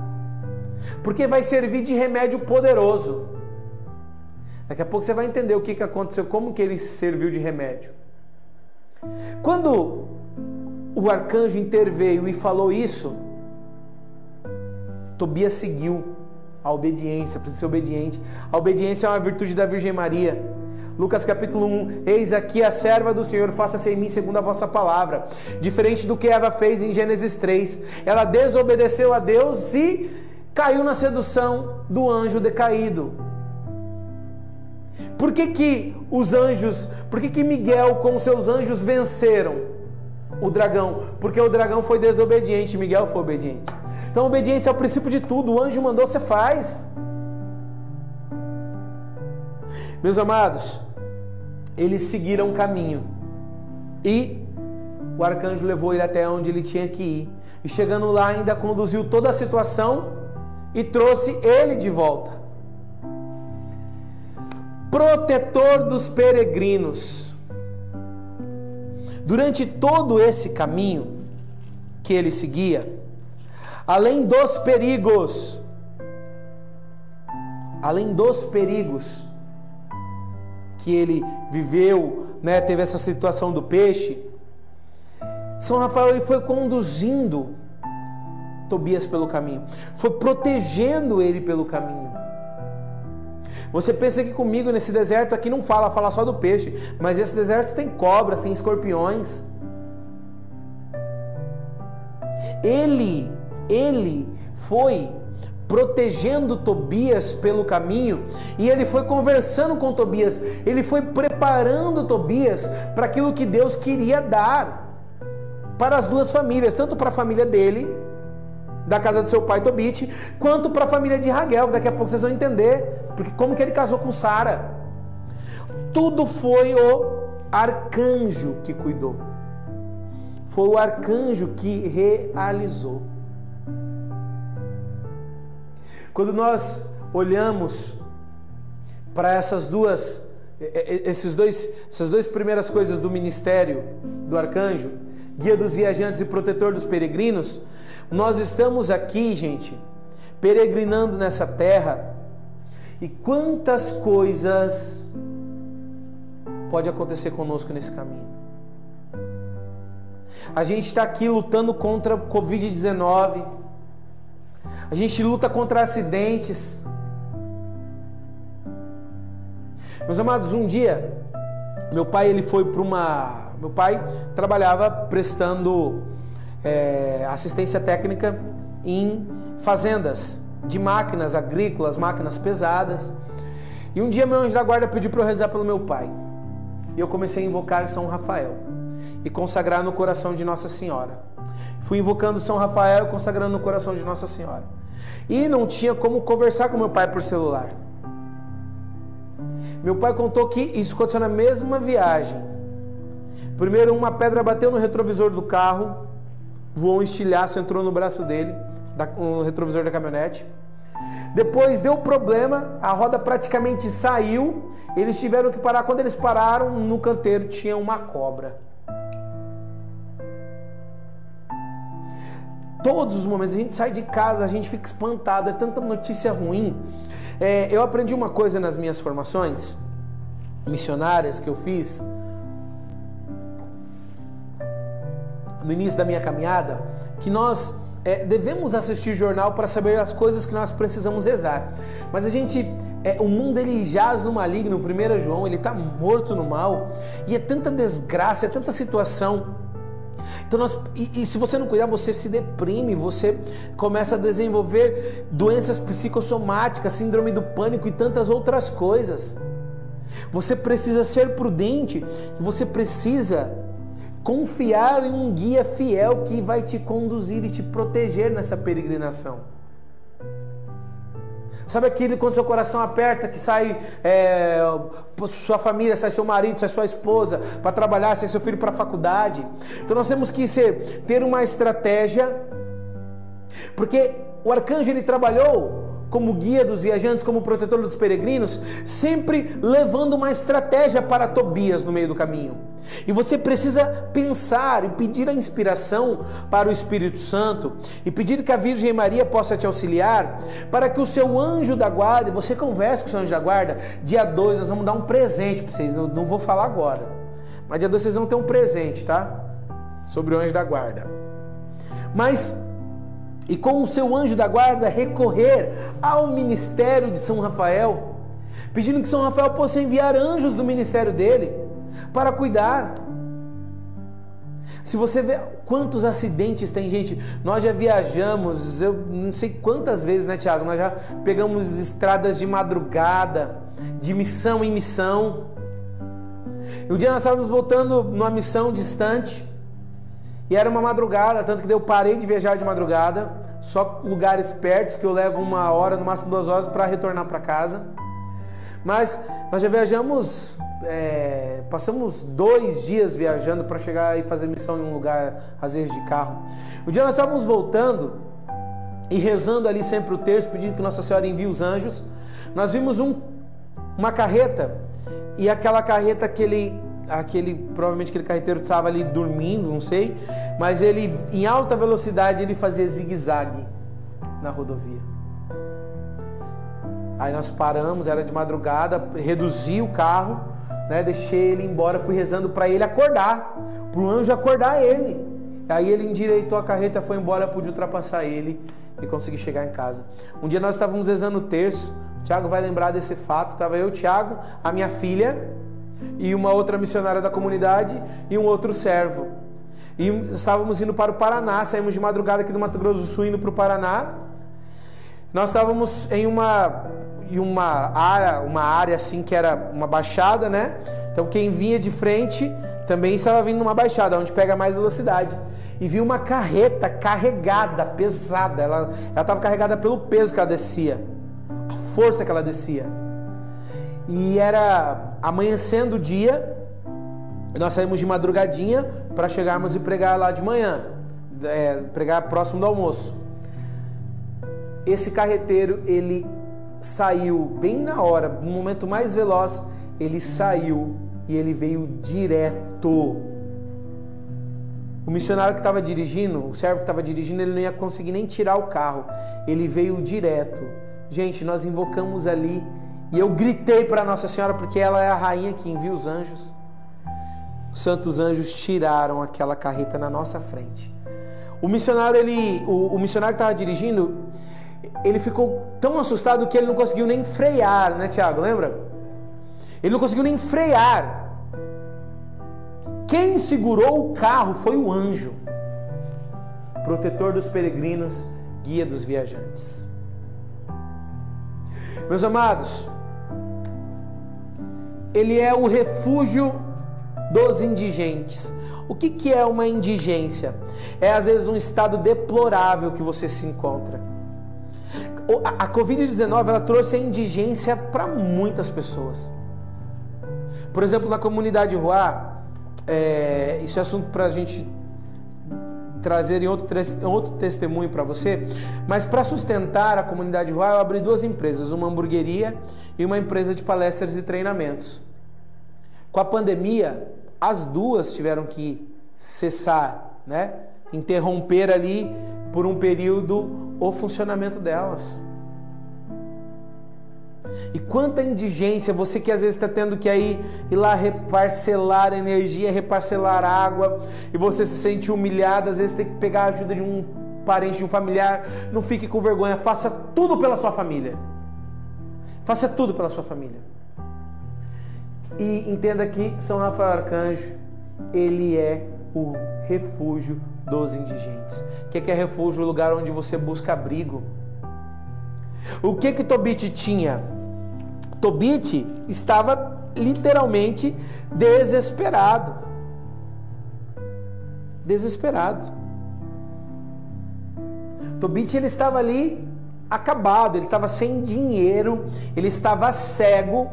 porque vai servir de remédio poderoso. Daqui a pouco você vai entender o que aconteceu, como que ele serviu de remédio. Quando o arcanjo interveio e falou isso, Tobias seguiu a obediência, precisa ser obediente. A obediência é uma virtude da Virgem Maria. Lucas capítulo 1, eis aqui a serva do Senhor, faça-se em mim segundo a vossa palavra. Diferente do que Eva fez em Gênesis 3. Ela desobedeceu a Deus e caiu na sedução do anjo decaído. Por que os anjos, por que Miguel com seus anjos venceram o dragão? Porque o dragão foi desobediente, Miguel foi obediente. Então a obediência é o princípio de tudo, o anjo mandou, você faz. Meus amados, eles seguiram o caminho e o arcanjo levou ele até onde ele tinha que ir. E chegando lá ainda conduziu toda a situação e trouxe ele de volta. Protetor dos peregrinos. Durante todo esse caminho que ele seguia, além dos perigos que ele viveu, teve essa situação do peixe, São Rafael ele foi conduzindo Tobias pelo caminho, foi protegendo ele pelo caminho. Você pensa que comigo nesse deserto aqui não fala só do peixe, mas esse deserto tem cobras, tem escorpiões. Ele foi protegendo Tobias pelo caminho, e ele foi conversando com Tobias, ele foi preparando Tobias para aquilo que Deus queria dar para as duas famílias, tanto para a família dele, da casa de seu pai Tobit, quanto para a família de Raguel, que daqui a pouco vocês vão entender porque como que ele casou com Sara. Tudo foi o arcanjo que cuidou, foi o arcanjo que realizou. Quando nós olhamos para essas duas primeiras coisas do ministério do arcanjo, guia dos viajantes e protetor dos peregrinos, nós estamos aqui, gente, peregrinando nessa terra, e quantas coisas pode acontecer conosco nesse caminho. A gente está aqui lutando contra a Covid-19, a gente luta contra acidentes. Meus amados, um dia, meu pai trabalhava prestando assistência técnica em fazendas de máquinas agrícolas, máquinas pesadas. E um dia meu anjo da guarda pediu para eu rezar pelo meu pai. E eu comecei a invocar São Rafael e consagrar no coração de Nossa Senhora. Fui invocando São Rafael e consagrando no coração de Nossa Senhora. E não tinha como conversar com meu pai por celular. Meu pai contou que isso aconteceu na mesma viagem. Primeiro, uma pedra bateu no retrovisor do carro, voou um estilhaço, entrou no braço dele, no retrovisor da caminhonete. Depois deu problema, a roda praticamente saiu, eles tiveram que parar. Quando eles pararam, no canteiro tinha uma cobra. Todos os momentos, a gente sai de casa, a gente fica espantado, é tanta notícia ruim. Eu aprendi uma coisa nas minhas formações missionárias que eu fiz no início da minha caminhada, que nós devemos assistir jornal para saber as coisas que nós precisamos rezar. Mas o mundo ele jaz no maligno, 1 João, ele está morto no mal, e é tanta desgraça, é tanta situação. Então e se você não cuidar, você se deprime, você começa a desenvolver doenças psicossomáticas, síndrome do pânico e tantas outras coisas. Você precisa ser prudente, você precisa confiar em um guia fiel que vai te conduzir e te proteger nessa peregrinação. Sabe aquele quando seu coração aperta, que sai sua família, sai seu marido, sai sua esposa para trabalhar, sai seu filho para a faculdade? Então nós temos que ter uma estratégia, porque o arcanjo ele trabalhou como guia dos viajantes, como protetor dos peregrinos, sempre levando uma estratégia para Tobias no meio do caminho. E você precisa pensar e pedir a inspiração para o Espírito Santo e pedir que a Virgem Maria possa te auxiliar para que o seu anjo da guarda, você converse com o seu anjo da guarda, dia 2 nós vamos dar um presente para vocês, não vou falar agora, mas dia 2 vocês vão ter um presente, tá? Sobre o anjo da guarda. E com o seu anjo da guarda recorrer ao ministério de São Rafael, pedindo que São Rafael possa enviar anjos do ministério dele para cuidar. Se você vê quantos acidentes tem, gente, nós já viajamos, eu não sei quantas vezes, né, Tiago? Nós já pegamos estradas de madrugada, de missão em missão. E um dia nós estávamos voltando numa missão distante, e era uma madrugada, tanto que eu parei de viajar de madrugada, só lugares perto que eu levo 1 hora, no máximo 2 horas para retornar para casa. Mas nós já viajamos, passamos 2 dias viajando para chegar e fazer missão em um lugar, às vezes de carro. Um dia nós estávamos voltando e rezando ali sempre o terço, pedindo que Nossa Senhora envie os anjos. Nós vimos uma carreta, e aquela carreta provavelmente aquele carreteiro estava ali dormindo, não sei, mas ele em alta velocidade ele fazia zigue-zague na rodovia. Aí nós paramos, era de madrugada, reduzi o carro, né, deixei ele embora, fui rezando para ele acordar, para o anjo acordar ele. Aí ele endireitou a carreta, foi embora, pude ultrapassar ele e consegui chegar em casa. Um dia nós estávamos rezando o terço, o Tiago vai lembrar desse fato, estava eu, o Tiago, a minha filha e uma outra missionária da comunidade e um outro servo. E estávamos indo para o Paraná, saímos de madrugada aqui do Mato Grosso do Sul indo para o Paraná. Nós estávamos em uma área assim que era uma baixada, né? Então quem vinha de frente também estava vindo numa baixada, onde pega mais velocidade. E vi uma carreta carregada, pesada. Ela estava carregada pelo peso que ela descia, a força que ela descia. E era amanhecendo o dia, nós saímos de madrugadinha para chegarmos e pregar lá de manhã, pregar próximo do almoço. Esse carreteiro, ele saiu bem na hora, no momento mais veloz, ele saiu e ele veio direto. O missionário que estava dirigindo, o servo que estava dirigindo, ele não ia conseguir nem tirar o carro. Ele veio direto. Gente, nós invocamos ali e eu gritei para Nossa Senhora, porque ela é a rainha que envia os anjos. Os santos anjos tiraram aquela carreta na nossa frente. O missionário que estava dirigindo, ele ficou tão assustado que ele não conseguiu nem frear, né, Tiago? Lembra? Ele não conseguiu nem frear. Quem segurou o carro foi o anjo, protetor dos peregrinos, guia dos viajantes. Meus amados, ele é o refúgio dos indigentes. O que é uma indigência? É às vezes um estado deplorável que você se encontra. A Covid-19 ela trouxe a indigência para muitas pessoas. Por exemplo, na comunidade Ruá, isso é assunto para a gente trazer em outro testemunho para você, mas para sustentar a comunidade Ruá, eu abri 2 empresas, uma hamburgueria e uma empresa de palestras e treinamentos. Com a pandemia, as 2 tiveram que cessar, né? Interromper ali por um período o funcionamento delas. E quanta indigência, você que às vezes está tendo que ir lá reparcelar energia, reparcelar água, e você se sente humilhado, às vezes tem que pegar a ajuda de um parente, de um familiar. Não fique com vergonha, faça tudo pela sua família. Faça tudo pela sua família. E entenda que São Rafael Arcanjo, ele é o refúgio dos indigentes. O que é refúgio? O lugar onde você busca abrigo. O que Tobit tinha? Tobit estava literalmente desesperado. Desesperado. Tobit, ele estava ali acabado, ele estava sem dinheiro, ele estava cego,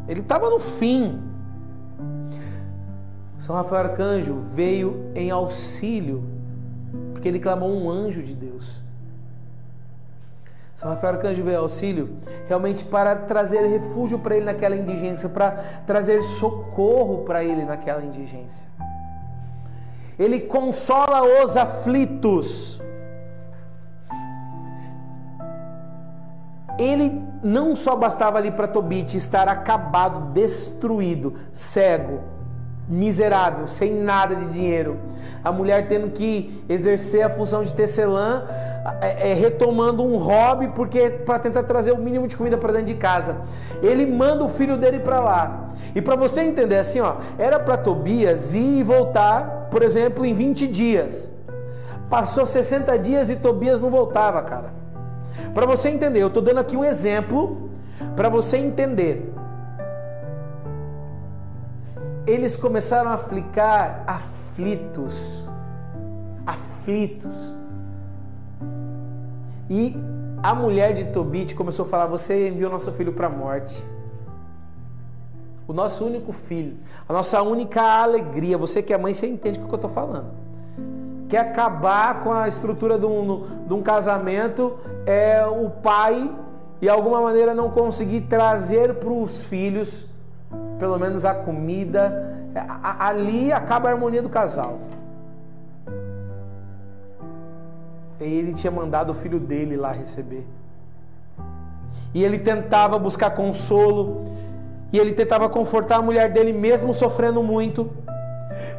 ele estava no fim. São Rafael Arcanjo veio em auxílio, porque ele clamou um anjo de Deus. São Rafael Arcanjo veio em auxílio realmente para trazer refúgio para ele naquela indigência, para trazer socorro para ele naquela indigência. Ele consola os aflitos. Ele não só bastava ali para Tobit estar acabado, destruído, cego, miserável, sem nada de dinheiro, a mulher tendo que exercer a função de tecelã, retomando um hobby para tentar trazer o mínimo de comida para dentro de casa. Ele manda o filho dele para lá. E para você entender assim, era para Tobias ir e voltar, por exemplo, em 20 dias. Passou 60 dias e Tobias não voltava, cara. Para você entender, eu estou dando aqui um exemplo para você entender. Eles começaram a ficar aflitos. E a mulher de Tobit começou a falar: você enviou nosso filho para a morte. O nosso único filho, a nossa única alegria. Você que é mãe, você entende o que eu estou falando. Quer acabar com a estrutura de um casamento, o pai, de alguma maneira, não conseguir trazer para os filhos pelo menos a comida. Ali acaba a harmonia do casal. E ele tinha mandado o filho dele lá receber. E ele tentava buscar consolo. E ele tentava confortar a mulher dele, mesmo sofrendo muito.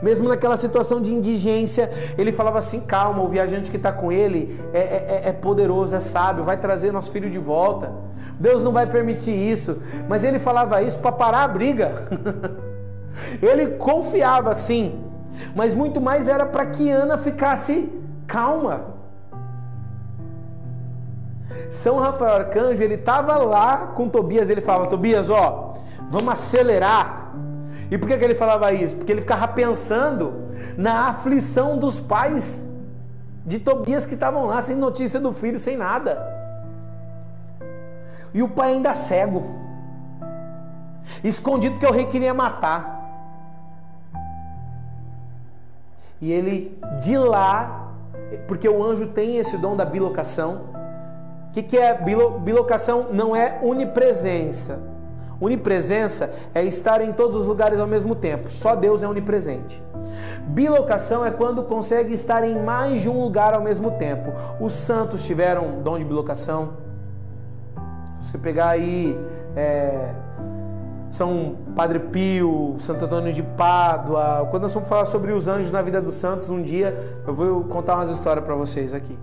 Mesmo naquela situação de indigência, ele falava assim: calma, o viajante que está com ele é poderoso, é sábio, vai trazer nosso filho de volta. Deus não vai permitir isso. Mas ele falava isso para parar a briga. Ele confiava assim, mas muito mais era para que Ana ficasse calma. São Rafael Arcanjo, ele estava lá com Tobias, ele falava: Tobias, ó, vamos acelerar. E por que ele falava isso? Porque ele ficava pensando na aflição dos pais de Tobias que estavam lá, sem notícia do filho, sem nada. E o pai ainda cego, escondido porque o rei queria matar. E ele de lá, porque o anjo tem esse dom da bilocação. O que é bilocação? Não é onipresença. Onipresença é estar em todos os lugares ao mesmo tempo. Só Deus é onipresente. Bilocação é quando consegue estar em mais de um lugar ao mesmo tempo. Os santos tiveram dom de bilocação. Se você pegar aí São Padre Pio, Santo Antônio de Pádua. Quando nós vamos falar sobre os anjos na vida dos santos, um dia eu vou contar umas histórias para vocês aqui.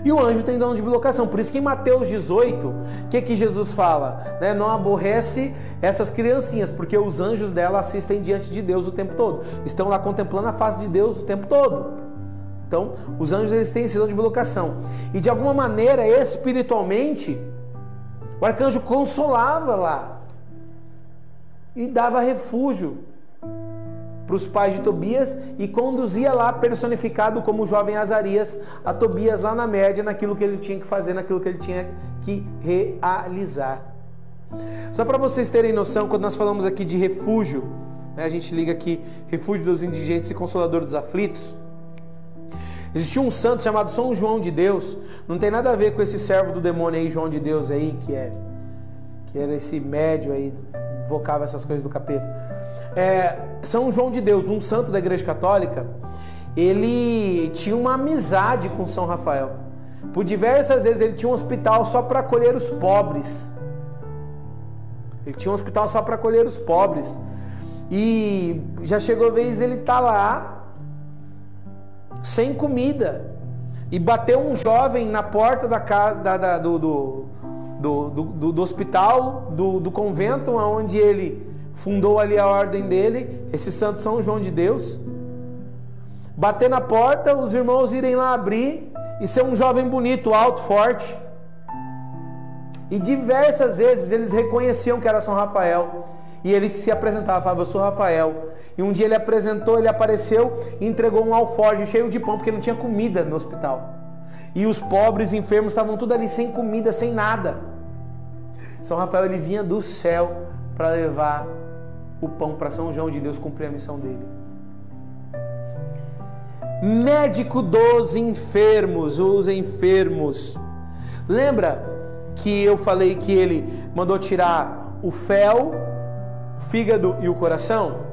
E o anjo tem dom de bilocação. Por isso que em Mateus 18, o que Jesus fala? Não aborrece essas criancinhas, porque os anjos dela assistem diante de Deus o tempo todo. Estão lá contemplando a face de Deus o tempo todo. Então, os anjos, eles têm esse dom de bilocação. E de alguma maneira, espiritualmente, o arcanjo consolava lá e dava refúgio para os pais de Tobias e conduzia lá, personificado como o jovem Azarias, a Tobias lá na média, naquilo que ele tinha que fazer, naquilo que ele tinha que realizar. Só para vocês terem noção, quando nós falamos aqui de refúgio, a gente liga aqui refúgio dos indigentes e consolador dos aflitos. Existia um santo chamado São João de Deus. Não tem nada a ver com esse servo do demônio aí, João de Deus aí, que era esse médio aí, invocava essas coisas do capeta. São João de Deus, um santo da Igreja Católica, ele tinha uma amizade com São Rafael. Por diversas vezes ele tinha um hospital só para acolher os pobres. Ele tinha um hospital só para acolher os pobres. E já chegou a vez dele estar lá sem comida e bateu um jovem na porta da casa do hospital, do convento onde ele fundou ali a ordem dele, esse santo São João de Deus. Bater na porta, os irmãos irem lá abrir e ser um jovem bonito, alto, forte. E diversas vezes eles reconheciam que era São Rafael. E ele se apresentava, falava: eu sou Rafael. E um dia ele apareceu e entregou um alforje cheio de pão, porque não tinha comida no hospital. E os pobres enfermos estavam tudo ali sem comida, sem nada. São Rafael, ele vinha do céu para levar o pão para São João de Deus cumprir a missão dele. Médico dos enfermos, os enfermos. Lembra que eu falei que ele mandou tirar o fel, o fígado e o coração?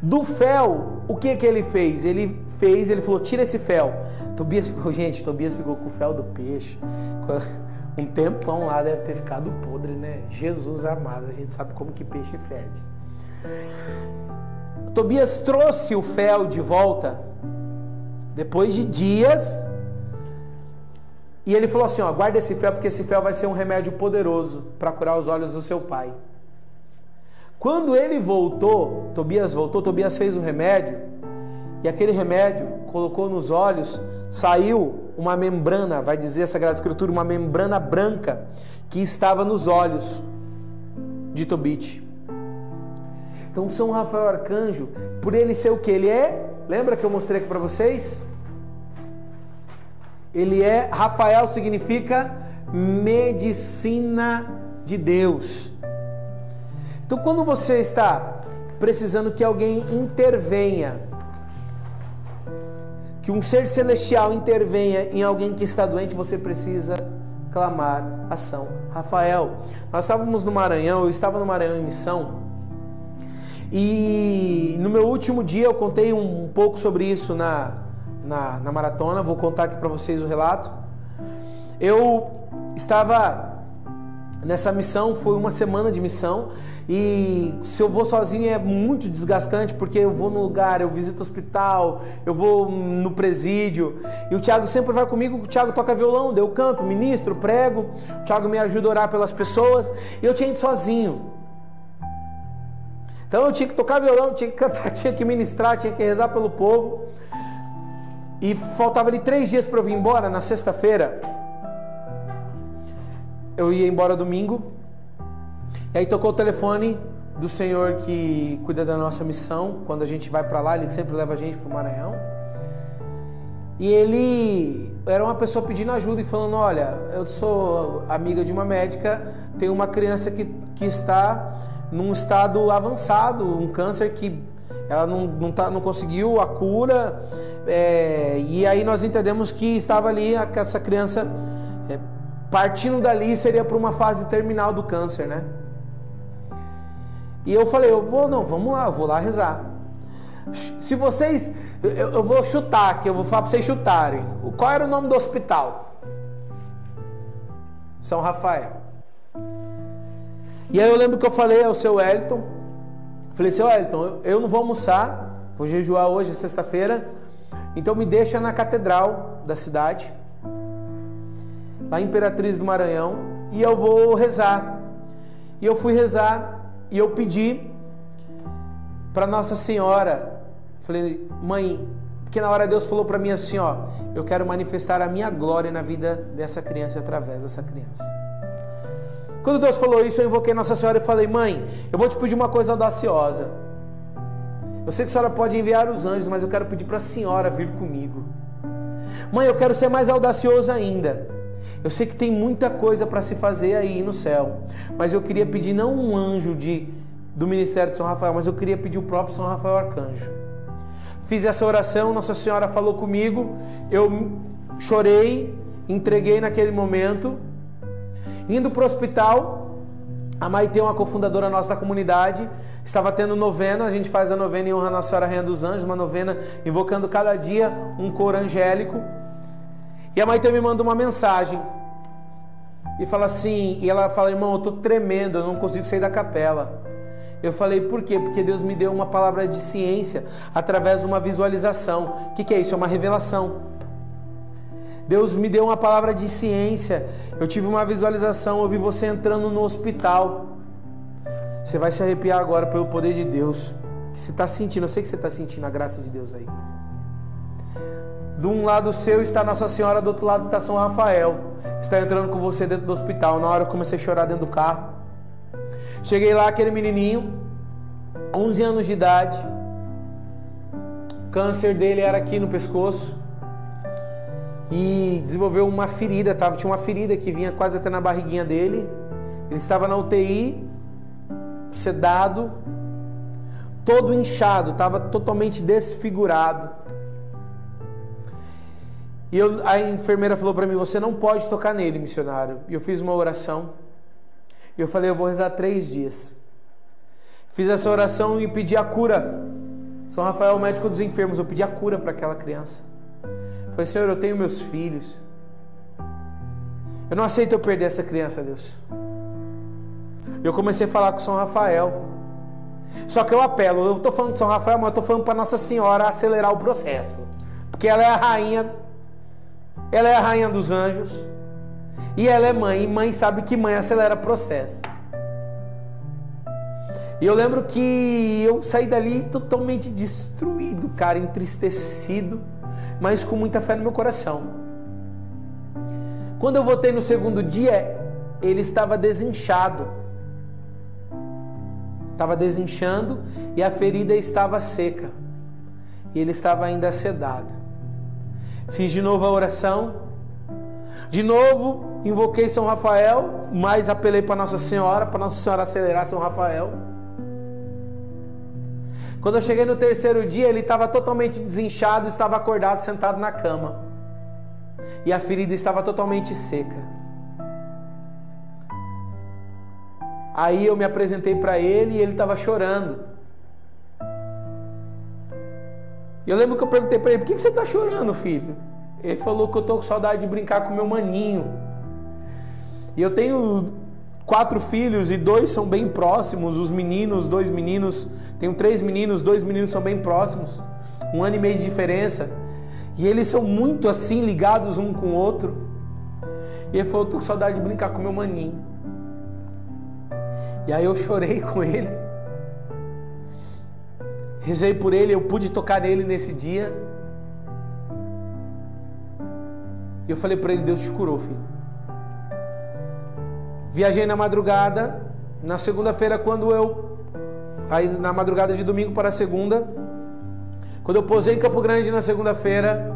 Do fel, o que ele fez? Ele falou: tira esse fel. Tobias ficou com o fel do peixe. Um tempão lá, deve ter ficado podre, né? Jesus amado, a gente sabe como que peixe fede. Tobias trouxe o fel de volta, depois de dias, e ele falou assim: ó, guarda esse fel, porque esse fel vai ser um remédio poderoso para curar os olhos do seu pai. Quando ele voltou, Tobias fez o remédio, e aquele remédio colocou nos olhos, saiu uma membrana, vai dizer a Sagrada Escritura, uma membrana branca que estava nos olhos de Tobit. Então São Rafael Arcanjo, por ele ser o que ele é, lembra que eu mostrei aqui para vocês? Ele é, Rafael significa medicina de Deus. Então quando você está precisando que alguém intervenha, que um ser celestial intervenha em alguém que está doente, você precisa clamar a São Rafael. Nós estávamos no Maranhão, eu estava no Maranhão em missão, e no meu último dia eu contei um pouco sobre isso na maratona. Vou contar aqui para vocês o relato. Eu estava nessa missão, foi uma semana de missão, e se eu vou sozinho é muito desgastante, porque eu vou no lugar, eu visito o hospital, eu vou no presídio, e o Thiago sempre vai comigo. O Thiago toca violão, eu canto, ministro, prego, o Thiago me ajuda a orar pelas pessoas, e eu tinha ido sozinho. Então eu tinha que tocar violão, tinha que cantar, tinha que ministrar, tinha que rezar pelo povo, e faltava ali 3 dias para eu vir embora. Na sexta-feira eu ia embora domingo, e aí tocou o telefone do senhor que cuida da nossa missão. Quando a gente vai para lá, ele sempre leva a gente para o Maranhão, e ele era uma pessoa pedindo ajuda e falando: olha, eu sou amiga de uma médica, tem uma criança que está num estado avançado, um câncer que ela não conseguiu a cura, e aí nós entendemos que estava ali, essa criança partindo dali seria para uma fase terminal do câncer, né? E eu falei: vamos lá, eu vou lá rezar. Se vocês, eu vou chutar aqui, eu vou falar para vocês chutarem. Qual era o nome do hospital? São Rafael. E aí eu lembro que eu falei ao seu Wellington, falei: seu Wellington, eu não vou almoçar, vou jejuar hoje, é sexta-feira, então me deixa na catedral da cidade, lá em Imperatriz do Maranhão, e eu vou rezar. E eu fui rezar, e eu pedi para Nossa Senhora, falei: mãe, porque na hora Deus falou para mim assim, ó, eu quero manifestar a minha glória na vida dessa criança, através dessa criança. Quando Deus falou isso, eu invoquei Nossa Senhora e falei: mãe, eu vou te pedir uma coisa audaciosa. Eu sei que a senhora pode enviar os anjos, mas eu quero pedir para a senhora vir comigo. Mãe, eu quero ser mais audacioso ainda. Eu sei que tem muita coisa para se fazer aí no céu, mas eu queria pedir não um anjo do Ministério de São Rafael, mas eu queria pedir o próprio São Rafael Arcanjo. Fiz essa oração, Nossa Senhora falou comigo, eu chorei, entreguei naquele momento. Indo para o hospital, a Maite, uma cofundadora nossa da comunidade, estava tendo novena. A gente faz a novena em honra a Nossa Senhora Rainha dos Anjos, uma novena invocando cada dia um coro angélico. E a Maite me manda uma mensagem e fala assim, e ela fala: irmão, eu estou tremendo, eu não consigo sair da capela. Eu falei: por quê? Porque Deus me deu uma palavra de ciência através de uma visualização. O que é isso? É uma revelação. Deus me deu uma palavra de ciência, eu tive uma visualização, eu vi você entrando no hospital. Você vai se arrepiar agora pelo poder de Deus, que você está sentindo, eu sei que você está sentindo a graça de Deus aí. De um lado seu está Nossa Senhora, do outro lado está São Rafael, está entrando com você dentro do hospital. Na hora eu comecei a chorar dentro do carro. Cheguei lá, aquele menininho, 11 anos de idade, o câncer dele era aqui no pescoço, e desenvolveu uma ferida, tinha uma ferida que vinha quase até na barriguinha dele. Ele estava na UTI, sedado, todo inchado, estava totalmente desfigurado. E a enfermeira falou para mim: você não pode tocar nele, missionário. E eu fiz uma oração, e eu falei: eu vou rezar 3 dias. Fiz essa oração e pedi a cura. São Rafael, o médico dos enfermos, eu pedi a cura para aquela criança. Falei: Senhor, eu tenho meus filhos, eu não aceito eu perder essa criança, Deus. Eu comecei a falar com São Rafael. Só que eu apelo, eu estou falando de São Rafael, mas eu estou falando para Nossa Senhora acelerar o processo, porque ela é a rainha dos anjos, e ela é mãe, e mãe sabe que mãe acelera o processo. E eu lembro que eu saí dali totalmente destruído, cara, entristecido, mas com muita fé no meu coração. Quando eu voltei no segundo dia, ele estava desinchado. Estava desinchando e a ferida estava seca. E ele estava ainda sedado. Fiz de novo a oração. De novo, invoquei São Rafael, mas apelei para Nossa Senhora acelerar São Rafael. Quando eu cheguei no terceiro dia, ele estava totalmente desinchado, estava acordado, sentado na cama. E a ferida estava totalmente seca. Aí eu me apresentei para ele e ele estava chorando. E eu lembro que eu perguntei para ele: por que você está chorando, filho? Ele falou que eu estou com saudade de brincar com meu maninho. E eu tenho 4 filhos e 2 são bem próximos. Os meninos, 2 meninos, tenho 3 meninos, 2 meninos são bem próximos, 1 ano e meio de diferença, e eles são muito assim ligados um com o outro. E ele falou: tô com saudade de brincar com meu maninho. E aí eu chorei com ele, rezei por ele, eu pude tocar nele nesse dia. E eu falei para ele: Deus te curou, filho. Viajei na madrugada, na segunda-feira, aí na madrugada de domingo para segunda, quando eu posei em Campo Grande na segunda-feira,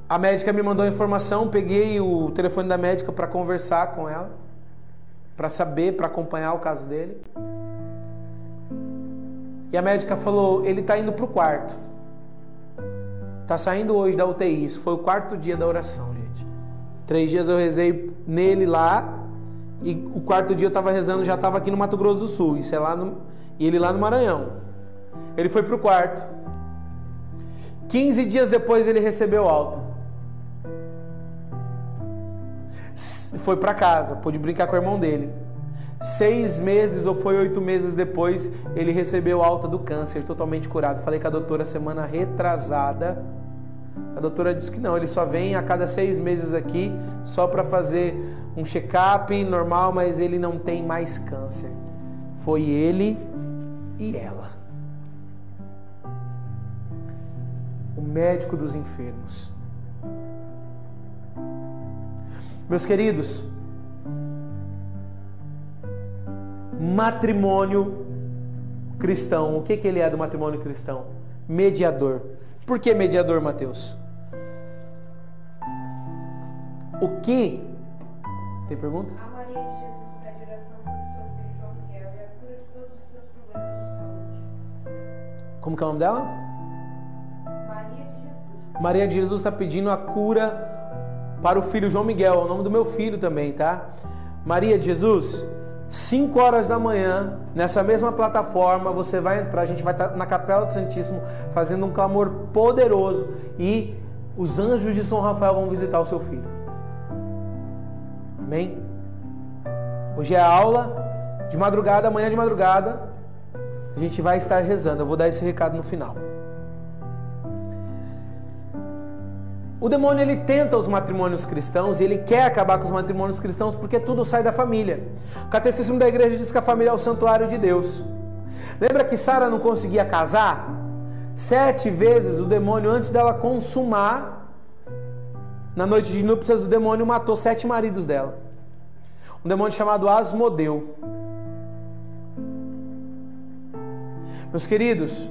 a médica me mandou a informação, peguei o telefone da médica para conversar com ela, para saber, para acompanhar o caso dele. E a médica falou: ele está indo para o quarto. Está saindo hoje da UTI. Isso foi o 4º dia da oração, gente. 3 dias eu rezei nele lá, e o 4º dia eu estava rezando, já estava aqui no Mato Grosso do Sul, isso é lá e ele lá no Maranhão. Ele foi para o quarto. 15 dias depois ele recebeu alta. Foi para casa, pôde brincar com o irmão dele. 6 meses ou foi 8 meses depois, ele recebeu alta do câncer, totalmente curado. Falei com a doutora semana retrasada. A doutora disse que não, ele só vem a cada 6 meses aqui, só para fazer um check-up normal, mas ele não tem mais câncer. Foi ele e ela. O médico dos enfermos. Meus queridos, matrimônio cristão, o que ele é do matrimônio cristão? Mediador. Por que mediador, Mateus? O que? Tem pergunta? A Maria de Jesus pede oração sobre o seu filho João Miguel e a cura de todos os seus problemas de saúde. Como que é o nome dela? Maria de Jesus. Maria de Jesus está pedindo a cura para o filho João Miguel, é o nome do meu filho também, tá? Maria de Jesus, 5 horas da manhã, nessa mesma plataforma, você vai entrar, a gente vai estar na Capela do Santíssimo, fazendo um clamor poderoso, e os anjos de São Rafael vão visitar o seu filho. Amém? Hoje é a aula de madrugada, amanhã de madrugada, a gente vai estar rezando, eu vou dar esse recado no final. O demônio, ele tenta os matrimônios cristãos, e ele quer acabar com os matrimônios cristãos porque tudo sai da família. O catecismo da igreja diz que a família é o santuário de Deus. Lembra que Sara não conseguia casar? 7 vezes o demônio, antes dela consumar, na noite de núpcias, o demônio matou 7 maridos dela. Um demônio chamado Asmodeu. Meus queridos,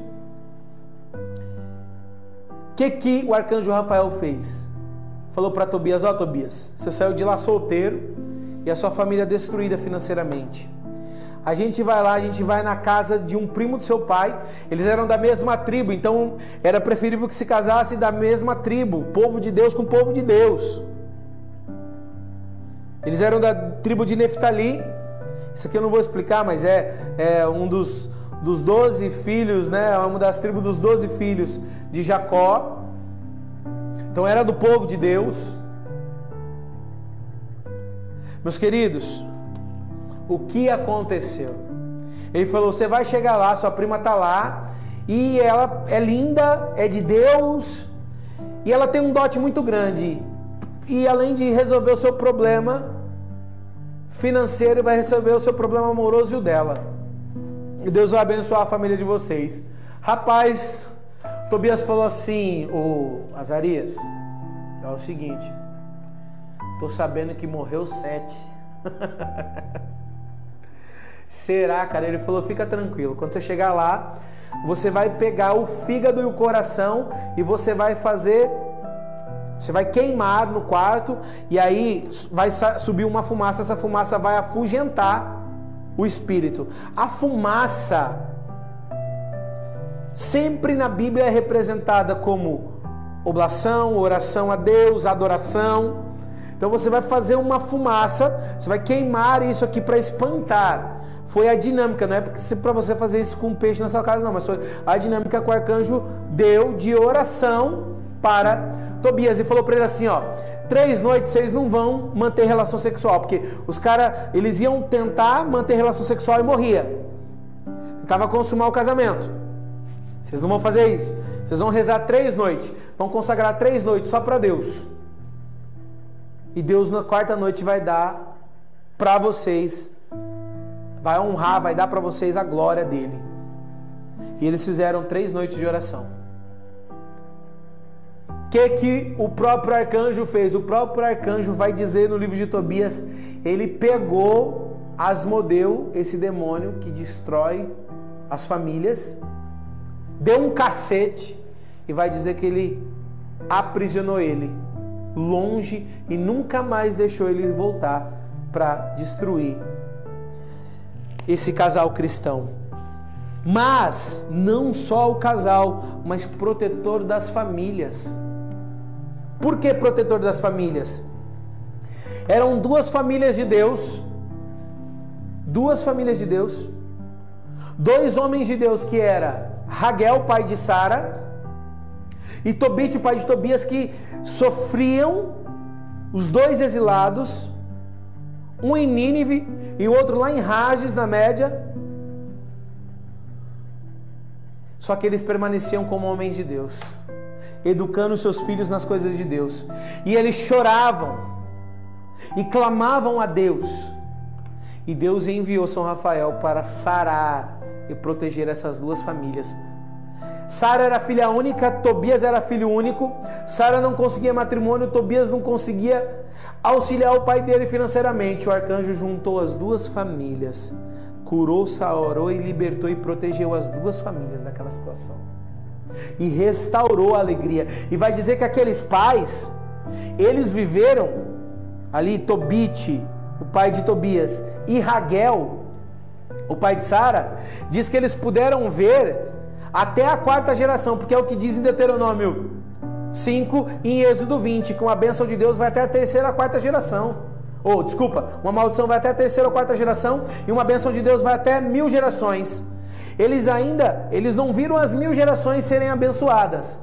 o que o arcanjo Rafael fez? Falou para Tobias: ó, Tobias, você saiu de lá solteiro e a sua família destruída financeiramente. A gente vai lá, a gente vai na casa de um primo do seu pai. Eles eram da mesma tribo, então era preferível que se casasse da mesma tribo, povo de Deus com o povo de Deus. Eles eram da tribo de Neftali. Isso aqui eu não vou explicar, mas é um dos 12 filhos, né? Uma das tribos dos 12 filhos de Jacó. Então era do povo de Deus. Meus queridos, o que aconteceu? Ele falou: você vai chegar lá, sua prima está lá, e ela é linda, é de Deus, e ela tem um dote muito grande, e além de resolver o seu problema financeiro, vai resolver o seu problema amoroso e o dela, e Deus vai abençoar a família de vocês. Rapaz, Tobias falou assim: ô Azarias, é o seguinte, tô sabendo que morreu 7. Será, cara? Ele falou: fica tranquilo, quando você chegar lá, você vai pegar o fígado e o coração e você vai queimar no quarto, e aí vai subir uma fumaça. Essa fumaça vai afugentar o espírito. A fumaça sempre na Bíblia é representada como oblação, oração a Deus, adoração. Então você vai fazer uma fumaça, você vai queimar isso aqui para espantar. Foi a dinâmica, não é para você fazer isso com um peixe na sua casa, não, mas foi a dinâmica que o arcanjo deu de oração para Tobias e falou para ele assim, ó, 3 noites vocês não vão manter relação sexual, porque os caras, eles iam tentar manter relação sexual e morria. Tentava consumar o casamento. Vocês não vão fazer isso. Vocês vão rezar 3 noites, vão consagrar 3 noites só para Deus. E Deus na 4ª noite vai dar para vocês, vai honrar, vai dar para vocês a glória dele. E eles fizeram 3 noites de oração. O que o próprio arcanjo fez? O próprio arcanjo vai dizer no livro de Tobias, ele pegou Asmodeu, esse demônio que destrói as famílias, deu um cacete e vai dizer que ele aprisionou ele longe e nunca mais deixou ele voltar para destruir esse casal cristão. Mas não só o casal, mas protetor das famílias. Por que protetor das famílias? Eram 2 famílias de Deus, 2 famílias de Deus, 2 homens de Deus, que era Raguel, pai de Sara, e Tobite, pai de Tobias, que sofriam, os 2 exilados, um em Nínive e o outro lá em Rages, na Média. Só que eles permaneciam como homens de Deus, educando seus filhos nas coisas de Deus. E eles choravam e clamavam a Deus. E Deus enviou São Rafael para sarar e proteger essas 2 famílias. Sara era filha única, Tobias era filho único. Sara não conseguia matrimônio, Tobias não conseguia auxiliar o pai dele financeiramente. O arcanjo juntou as 2 famílias, curou, sarou e libertou e protegeu as 2 famílias daquela situação. E restaurou a alegria. E vai dizer que aqueles pais, eles viveram ali, Tobite, o pai de Tobias, e Raguel, o pai de Sara, diz que eles puderam ver até a 4ª geração, porque é o que diz em Deuteronômio 5 e em Êxodo 20, com a bênção de Deus vai até a 3ª, 4ª geração. Uma maldição vai até a 3ª ou 4ª geração, e uma bênção de Deus vai até 1000 gerações. Eles não viram as 1000 gerações serem abençoadas,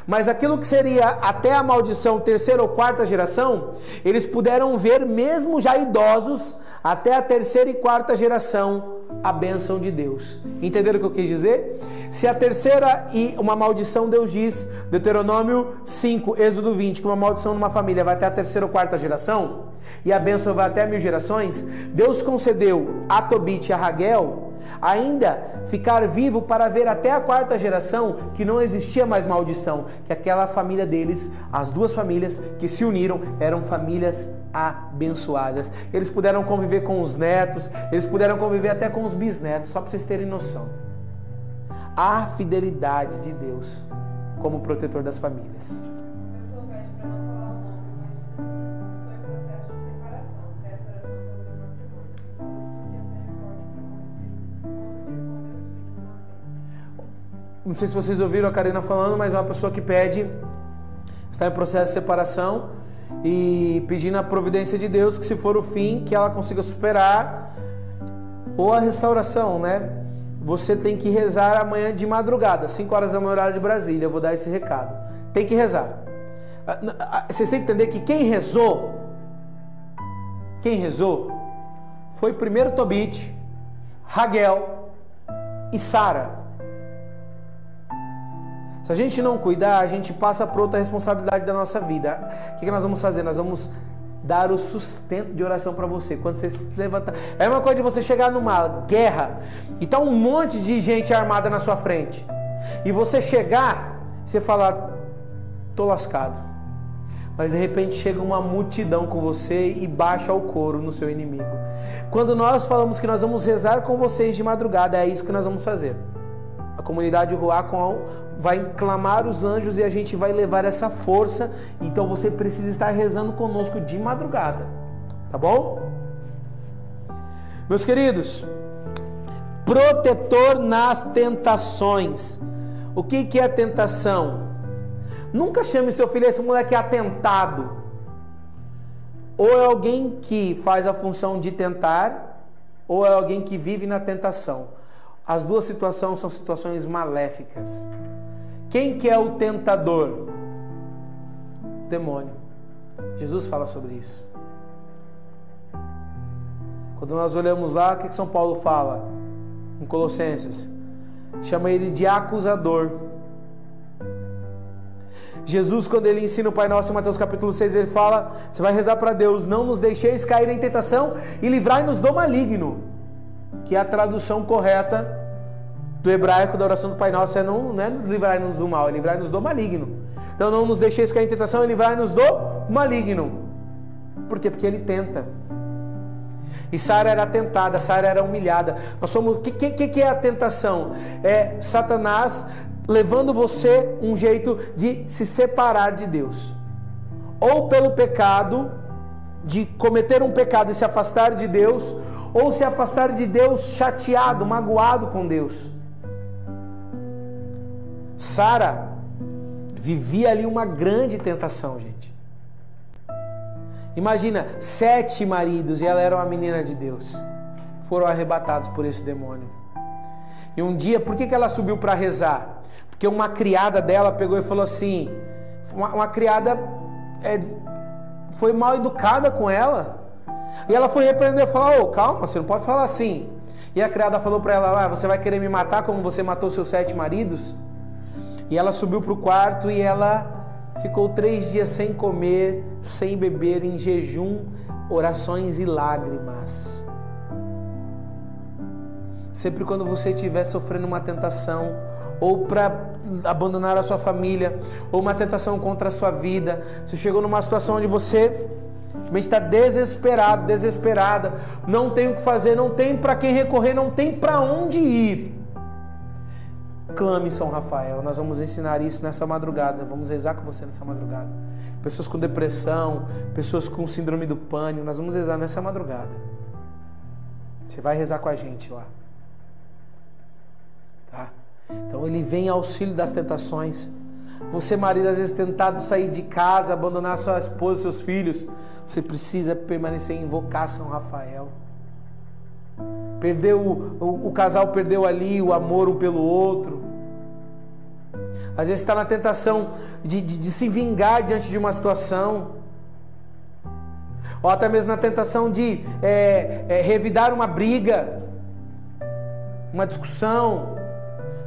mas aquilo que seria até a maldição 3ª ou 4ª geração, eles puderam ver mesmo já idosos, até a 3ª e 4ª geração, a bênção de Deus. Entenderam o que eu quis dizer? Se a 3ª e uma maldição, Deus diz, Deuteronômio 5, Êxodo 20, que uma maldição numa família vai até a 3ª ou 4ª geração, e a bênção vai até 1000 gerações, Deus concedeu a Tobite e a Raguel ainda ficar vivo para ver até a 4ª geração que não existia mais maldição, que aquela família deles, as 2 famílias que se uniram, eram famílias abençoadas. Eles puderam conviver com os netos, eles puderam conviver até com os bisnetos, só para vocês terem noção. A fidelidade de Deus como protetor das famílias. A pessoa pede para não falar o nome, mas diz assim: estou em processo de separação, peço oração pelo meu matrimônio. Se for o fim, que eu seja forte para conduzir com meus filhos na fé. Não sei se vocês ouviram a Karina falando, mas é uma pessoa que pede, está em processo de separação e pedindo a providência de Deus, que se for o fim, que ela consiga superar, ou a restauração, né? Você tem que rezar amanhã de madrugada, 5 horas da manhã, horário de Brasília. Eu vou dar esse recado. Tem que rezar. Vocês têm que entender que quem rezou foi primeiro Tobite, Raguel e Sara. Se a gente não cuidar, a gente passa para outra responsabilidade da nossa vida. O que nós vamos fazer? Nós vamos dar o sustento de oração para você. Quando você se levantar, é uma coisa de você chegar numa guerra e tá um monte de gente armada na sua frente, e você chegar, você falar: tô lascado. Mas de repente chega uma multidão com você e baixa o couro no seu inimigo. Quando nós falamos que nós vamos rezar com vocês de madrugada, é isso que nós vamos fazer. A comunidade Ruá vai clamar os anjos e a gente vai levar essa força. Então você precisa estar rezando conosco de madrugada, tá bom? Meus queridos, protetor nas tentações. O que é tentação? Nunca chame seu filho, esse moleque é atentado. Ou é alguém que faz a função de tentar, ou é alguém que vive na tentação. As 2 situações são situações maléficas. Quem que é o tentador? demônio. Jesus fala sobre isso. Quando nós olhamos lá, o que São Paulo fala em Colossenses? Chama ele de acusador. Jesus, quando ele ensina o Pai Nosso em Mateus capítulo 6, ele fala, você vai rezar para Deus, não nos deixeis cair em tentação e livrai-nos do maligno, que é a tradução correta do hebraico da oração do Pai Nosso, não é livrai-nos do mal, é livrai-nos do maligno. Então não nos deixeis cair em tentação e livrai-nos do maligno. Por quê? Porque ele tenta. E Sara era tentada, Sara era humilhada. O que é a tentação? É Satanás levando você um jeito de se separar de Deus. Ou pelo pecado, de cometer um pecado e se afastar de Deus, ou se afastar de Deus chateado, magoado com Deus. Sara vivia ali uma grande tentação, gente. Imagina, 7 maridos e ela era uma menina de Deus. Foram arrebatados por esse demônio. E um dia, por que ela subiu para rezar? Porque uma criada dela pegou e falou assim, uma criada foi mal educada com ela. E ela foi repreender e falou, calma, você não pode falar assim. E a criada falou para ela, você vai querer me matar como você matou seus 7 maridos? E ela subiu para o quarto e ela ficou 3 dias sem comer, sem beber, em jejum, orações e lágrimas. Sempre quando você estiver sofrendo uma tentação, ou para abandonar a sua família, ou uma tentação contra a sua vida, você chegou numa situação onde você está desesperado, desesperada, não tem o que fazer, não tem para quem recorrer, não tem para onde ir. Clame São Rafael. Nós vamos ensinar isso nessa madrugada. Vamos rezar com você nessa madrugada. Pessoas com depressão, pessoas com síndrome do pânico, nós vamos rezar nessa madrugada. Você vai rezar com a gente lá. Tá? Então ele vem em auxílio das tentações. Você, marido, às vezes tentado sair de casa, abandonar sua esposa, seus filhos, você precisa permanecer e invocar São Rafael. O casal perdeu ali o amor um pelo outro. Às vezes está na tentação de se vingar diante de uma situação. Ou até mesmo na tentação de revidar uma briga, uma discussão.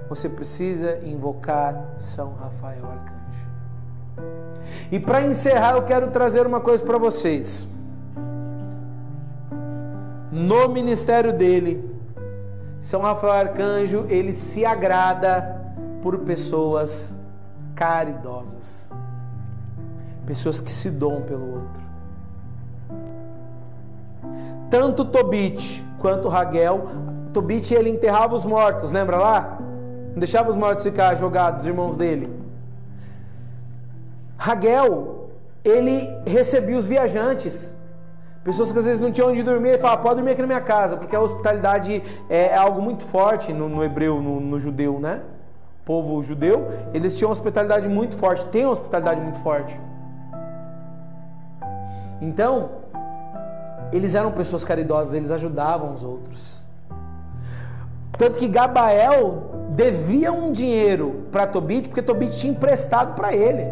Você precisa invocar São Rafael Arcanjo. E para encerrar, eu quero trazer uma coisa para vocês. No ministério dele, São Rafael Arcanjo, ele se agrada por pessoas caridosas, pessoas que se doam pelo outro. Tanto Tobit quanto Raguel, Tobit ele enterrava os mortos, lembra lá? Não deixava os mortos ficar jogados, os irmãos dele. Raguel, ele recebia os viajantes. Pessoas que às vezes não tinham onde dormir, ele fala, pode dormir aqui na minha casa, porque a hospitalidade é algo muito forte no hebreu, no judeu, né? O povo judeu, eles tinham uma hospitalidade muito forte, tem uma hospitalidade muito forte. Então, eles eram pessoas caridosas, eles ajudavam os outros. Tanto que Gabael devia um dinheiro para Tobit, porque Tobit tinha emprestado para ele.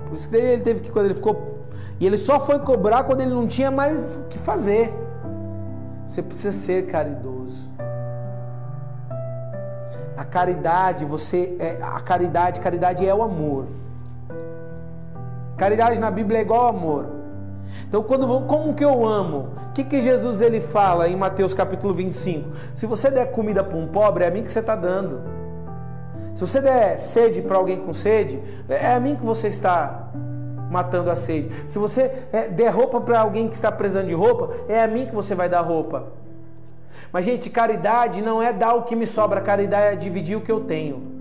Por isso que ele teve que, quando ele ficou... E ele só foi cobrar quando ele não tinha mais o que fazer. Você precisa ser caridoso. A caridade, caridade é o amor. Caridade na Bíblia é igual ao amor. Então, como que eu amo? O que Jesus ele fala em Mateus capítulo 25? Se você der comida para um pobre, é a mim que você está dando. Se você der sede para alguém com sede, é a mim que você está matando a sede. Se você der roupa para alguém que está precisando de roupa, é a mim que você vai dar roupa. Mas, gente, caridade não é dar o que me sobra, caridade é dividir o que eu tenho.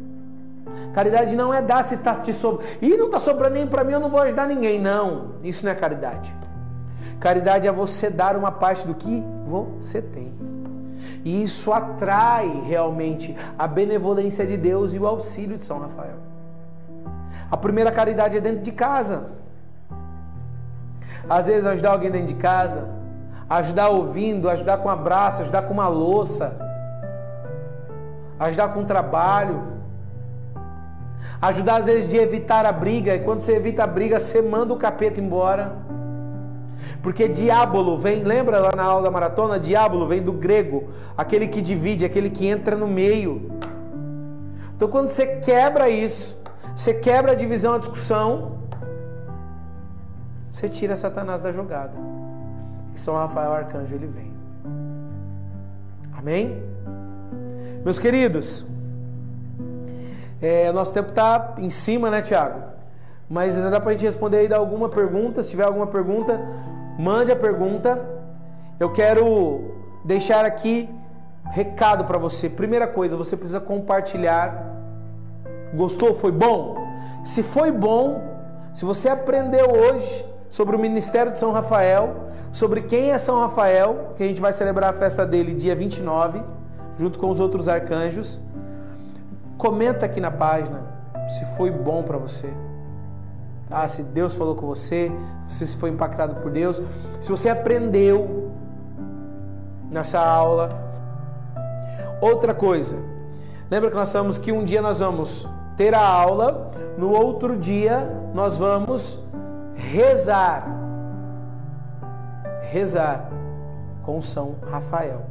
Caridade não é dar se está te sobrando. E não está sobrando nem para mim, eu não vou ajudar ninguém. Não, isso não é caridade. Caridade é você dar uma parte do que você tem. E isso atrai realmente a benevolência de Deus e o auxílio de São Rafael. A primeira caridade é dentro de casa. Às vezes ajudar alguém dentro de casa, ajudar ouvindo, ajudar com um abraço, ajudar com uma louça, ajudar com um trabalho. Ajudar às vezes de evitar a briga, e quando você evita a briga, você manda o capeta embora. Porque diábolo vem, lembra lá na aula da maratona? Diábolo vem do grego, aquele que divide, aquele que entra no meio. Então quando você quebra isso, você quebra a divisão, a discussão, você tira Satanás da jogada. E São Rafael Arcanjo, ele vem. Amém? Meus queridos, nosso tempo está em cima, né, Tiago? Mas dá para a gente responder aí, dar alguma pergunta. Se tiver alguma pergunta, mande a pergunta. Eu quero deixar aqui recado para você. Primeira coisa, você precisa compartilhar. Gostou? Foi bom? Se foi bom, se você aprendeu hoje sobre o Ministério de São Rafael, sobre quem é São Rafael, que a gente vai celebrar a festa dele dia 29, junto com os outros arcanjos, comenta aqui na página se foi bom para você. Se Deus falou com você, se você foi impactado por Deus, se você aprendeu nessa aula. Outra coisa, lembra que nós falamos que um dia nós vamos ter a aula, no outro dia nós vamos rezar com São Rafael.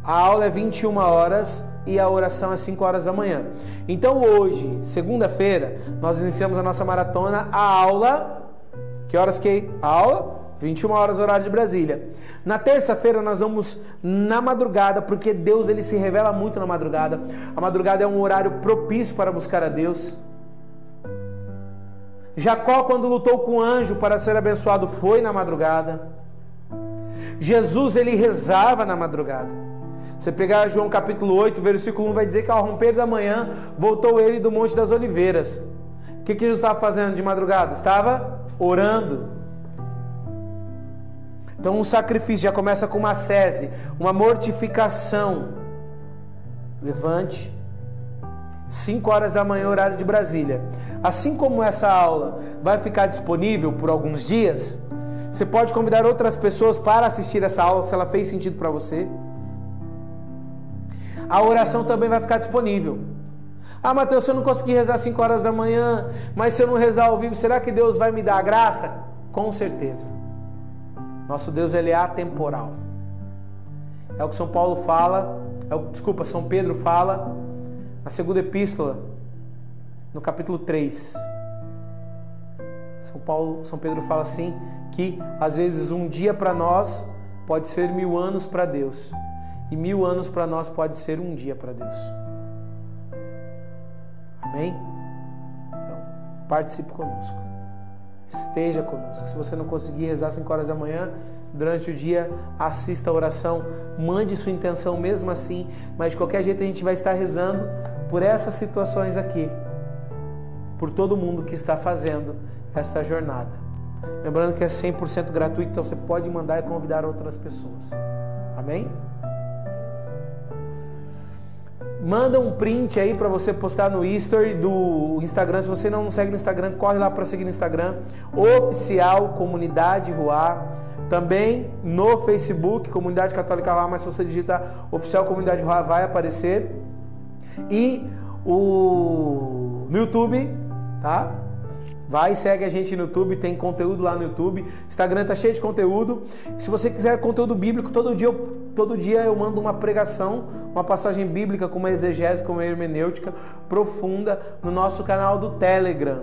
A aula é 21 horas e a oração é 5 horas da manhã. Então hoje, segunda-feira, nós iniciamos a nossa maratona, a aula, que horas que? A aula? 21 horas, horário de Brasília. Na terça-feira nós vamos na madrugada, porque Deus ele se revela muito na madrugada. A madrugada é um horário propício para buscar a Deus. Jacó, quando lutou com o anjo para ser abençoado, foi na madrugada. Jesus, ele rezava na madrugada. Você pegar João capítulo 8, versículo 1, vai dizer que ao romper da manhã, voltou ele do Monte das Oliveiras. O que Jesus estava fazendo de madrugada? Estava orando. Então o sacrifício já começa com uma ascese, uma mortificação. Levante. 5 horas da manhã, horário de Brasília. Assim como essa aula vai ficar disponível por alguns dias, você pode convidar outras pessoas para assistir essa aula, se ela fez sentido para você. A oração também vai ficar disponível. Mateus, se eu não conseguir rezar 5 horas da manhã, mas se eu não rezar ao vivo, será que Deus vai me dar a graça? Com certeza. Nosso Deus, ele é atemporal. É o que São Paulo fala, São Pedro fala na segunda epístola, no capítulo 3. São Pedro fala assim, que às vezes um dia para nós pode ser 1000 anos para Deus. E 1000 anos para nós pode ser um dia para Deus. Amém? Então, participe conosco. Esteja conosco. Se você não conseguir rezar 5 horas da manhã, durante o dia, assista a oração. Mande sua intenção mesmo assim. Mas de qualquer jeito a gente vai estar rezando por essas situações aqui. Por todo mundo que está fazendo essa jornada. Lembrando que é 100% gratuito, então você pode mandar e convidar outras pessoas. Amém? Manda um print aí para você postar no history do Instagram. Se você não nos segue no Instagram, corre lá para seguir no Instagram. Oficial Comunidade Ruá. Também no Facebook, Comunidade Católica Ruá, mas se você digitar Oficial Comunidade Ruá vai aparecer. E no YouTube, tá? Vai, segue a gente no YouTube, tem conteúdo lá no YouTube. Instagram tá cheio de conteúdo. Se você quiser conteúdo bíblico, todo dia eu mando uma pregação, uma passagem bíblica com uma exegese, com uma hermenêutica profunda no nosso canal do Telegram.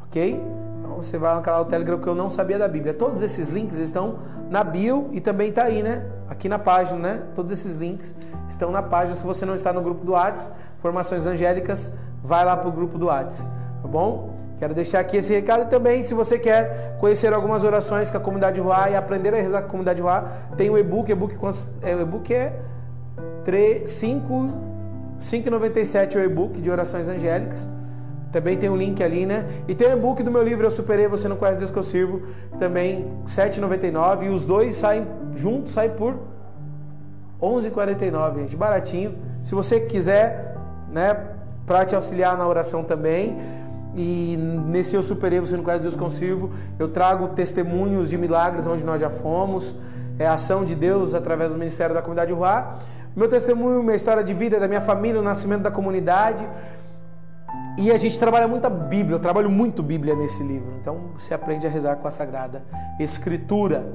Ok? Então você vai no canal do Telegram, que eu não sabia da Bíblia. Todos esses links estão na bio e também tá aí, né? Aqui na página, né? Todos esses links estão na página. Se você não está no grupo do Whats, Formações Angélicas, vai lá pro grupo do Whats, tá bom? Quero deixar aqui esse recado e também, se você quer conhecer algumas orações com a Comunidade Ruá e aprender a rezar com a Comunidade Ruá, tem o e-book. O e-book é R$ 5,97 o e-book de orações angélicas. Também tem um link ali, né? E tem o e-book do meu livro Eu Superei, Você Não Conhece Deus Que Eu Sirvo, também R$ 7,99. E os dois saem juntos, saem por R$ 11,49, gente. Baratinho. Se você quiser, né, para te auxiliar na oração também. E nesse Eu Superei, Você Não Conhece Deus Que Eu Sirvo, eu trago testemunhos de milagres onde nós já fomos, a ação de Deus através do Ministério da Comunidade Ruá, meu testemunho, minha história de vida, da minha família, o nascimento da comunidade, E a gente trabalha muita Bíblia, eu trabalho muito Bíblia nesse livro. Então você aprende a rezar com a Sagrada Escritura,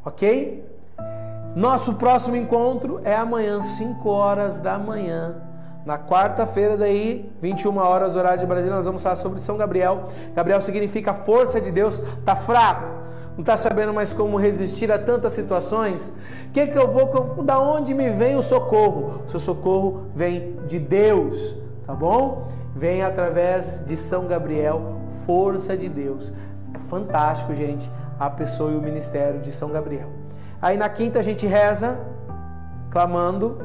ok? Nosso próximo encontro é amanhã, 5 horas da manhã. Na quarta-feira, daí, 21 horas, horário de Brasília, nós vamos falar sobre São Gabriel. Gabriel significa força de Deus. Tá fraco? Não tá sabendo mais como resistir a tantas situações? Da onde me vem o socorro? O seu socorro vem de Deus, tá bom? Vem através de São Gabriel, força de Deus. É fantástico, gente, a pessoa e o ministério de São Gabriel. Aí na quinta a gente reza, clamando,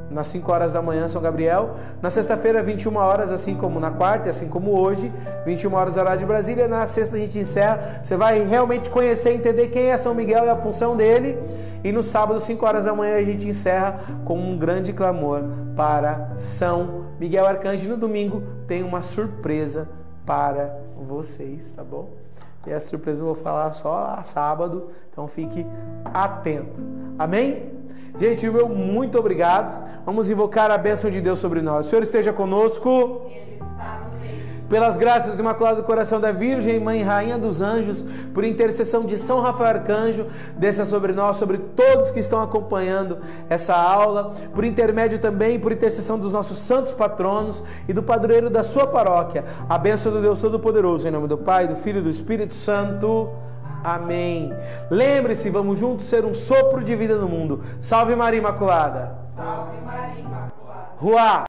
nas 5 horas da manhã, São Gabriel. Na sexta-feira, 21 horas, assim como na quarta, e assim como hoje, 21 horas, horário de Brasília. Na sexta a gente encerra. Você vai realmente conhecer, entender quem é São Miguel e a função dele. E no sábado, 5 horas da manhã, a gente encerra com um grande clamor para São Miguel Arcanjo. E no domingo tem uma surpresa para vocês, tá bom? E essa surpresa eu vou falar só sábado, então fique atento. Amém? Gente, meu muito obrigado. Vamos invocar a bênção de Deus sobre nós. O Senhor esteja conosco. Ele está no meio. Pelas graças do Imaculado Coração da Virgem, Mãe e Rainha dos Anjos, por intercessão de São Rafael Arcanjo, desça sobre nós, sobre todos que estão acompanhando essa aula, por intermédio também, por intercessão dos nossos santos patronos e do padroeiro da sua paróquia. A bênção do Deus Todo-Poderoso, em nome do Pai, do Filho e do Espírito Santo. Amém. Lembre-se, vamos juntos ser um sopro de vida no mundo. Salve Maria Imaculada. Salve Maria Imaculada. Ruá.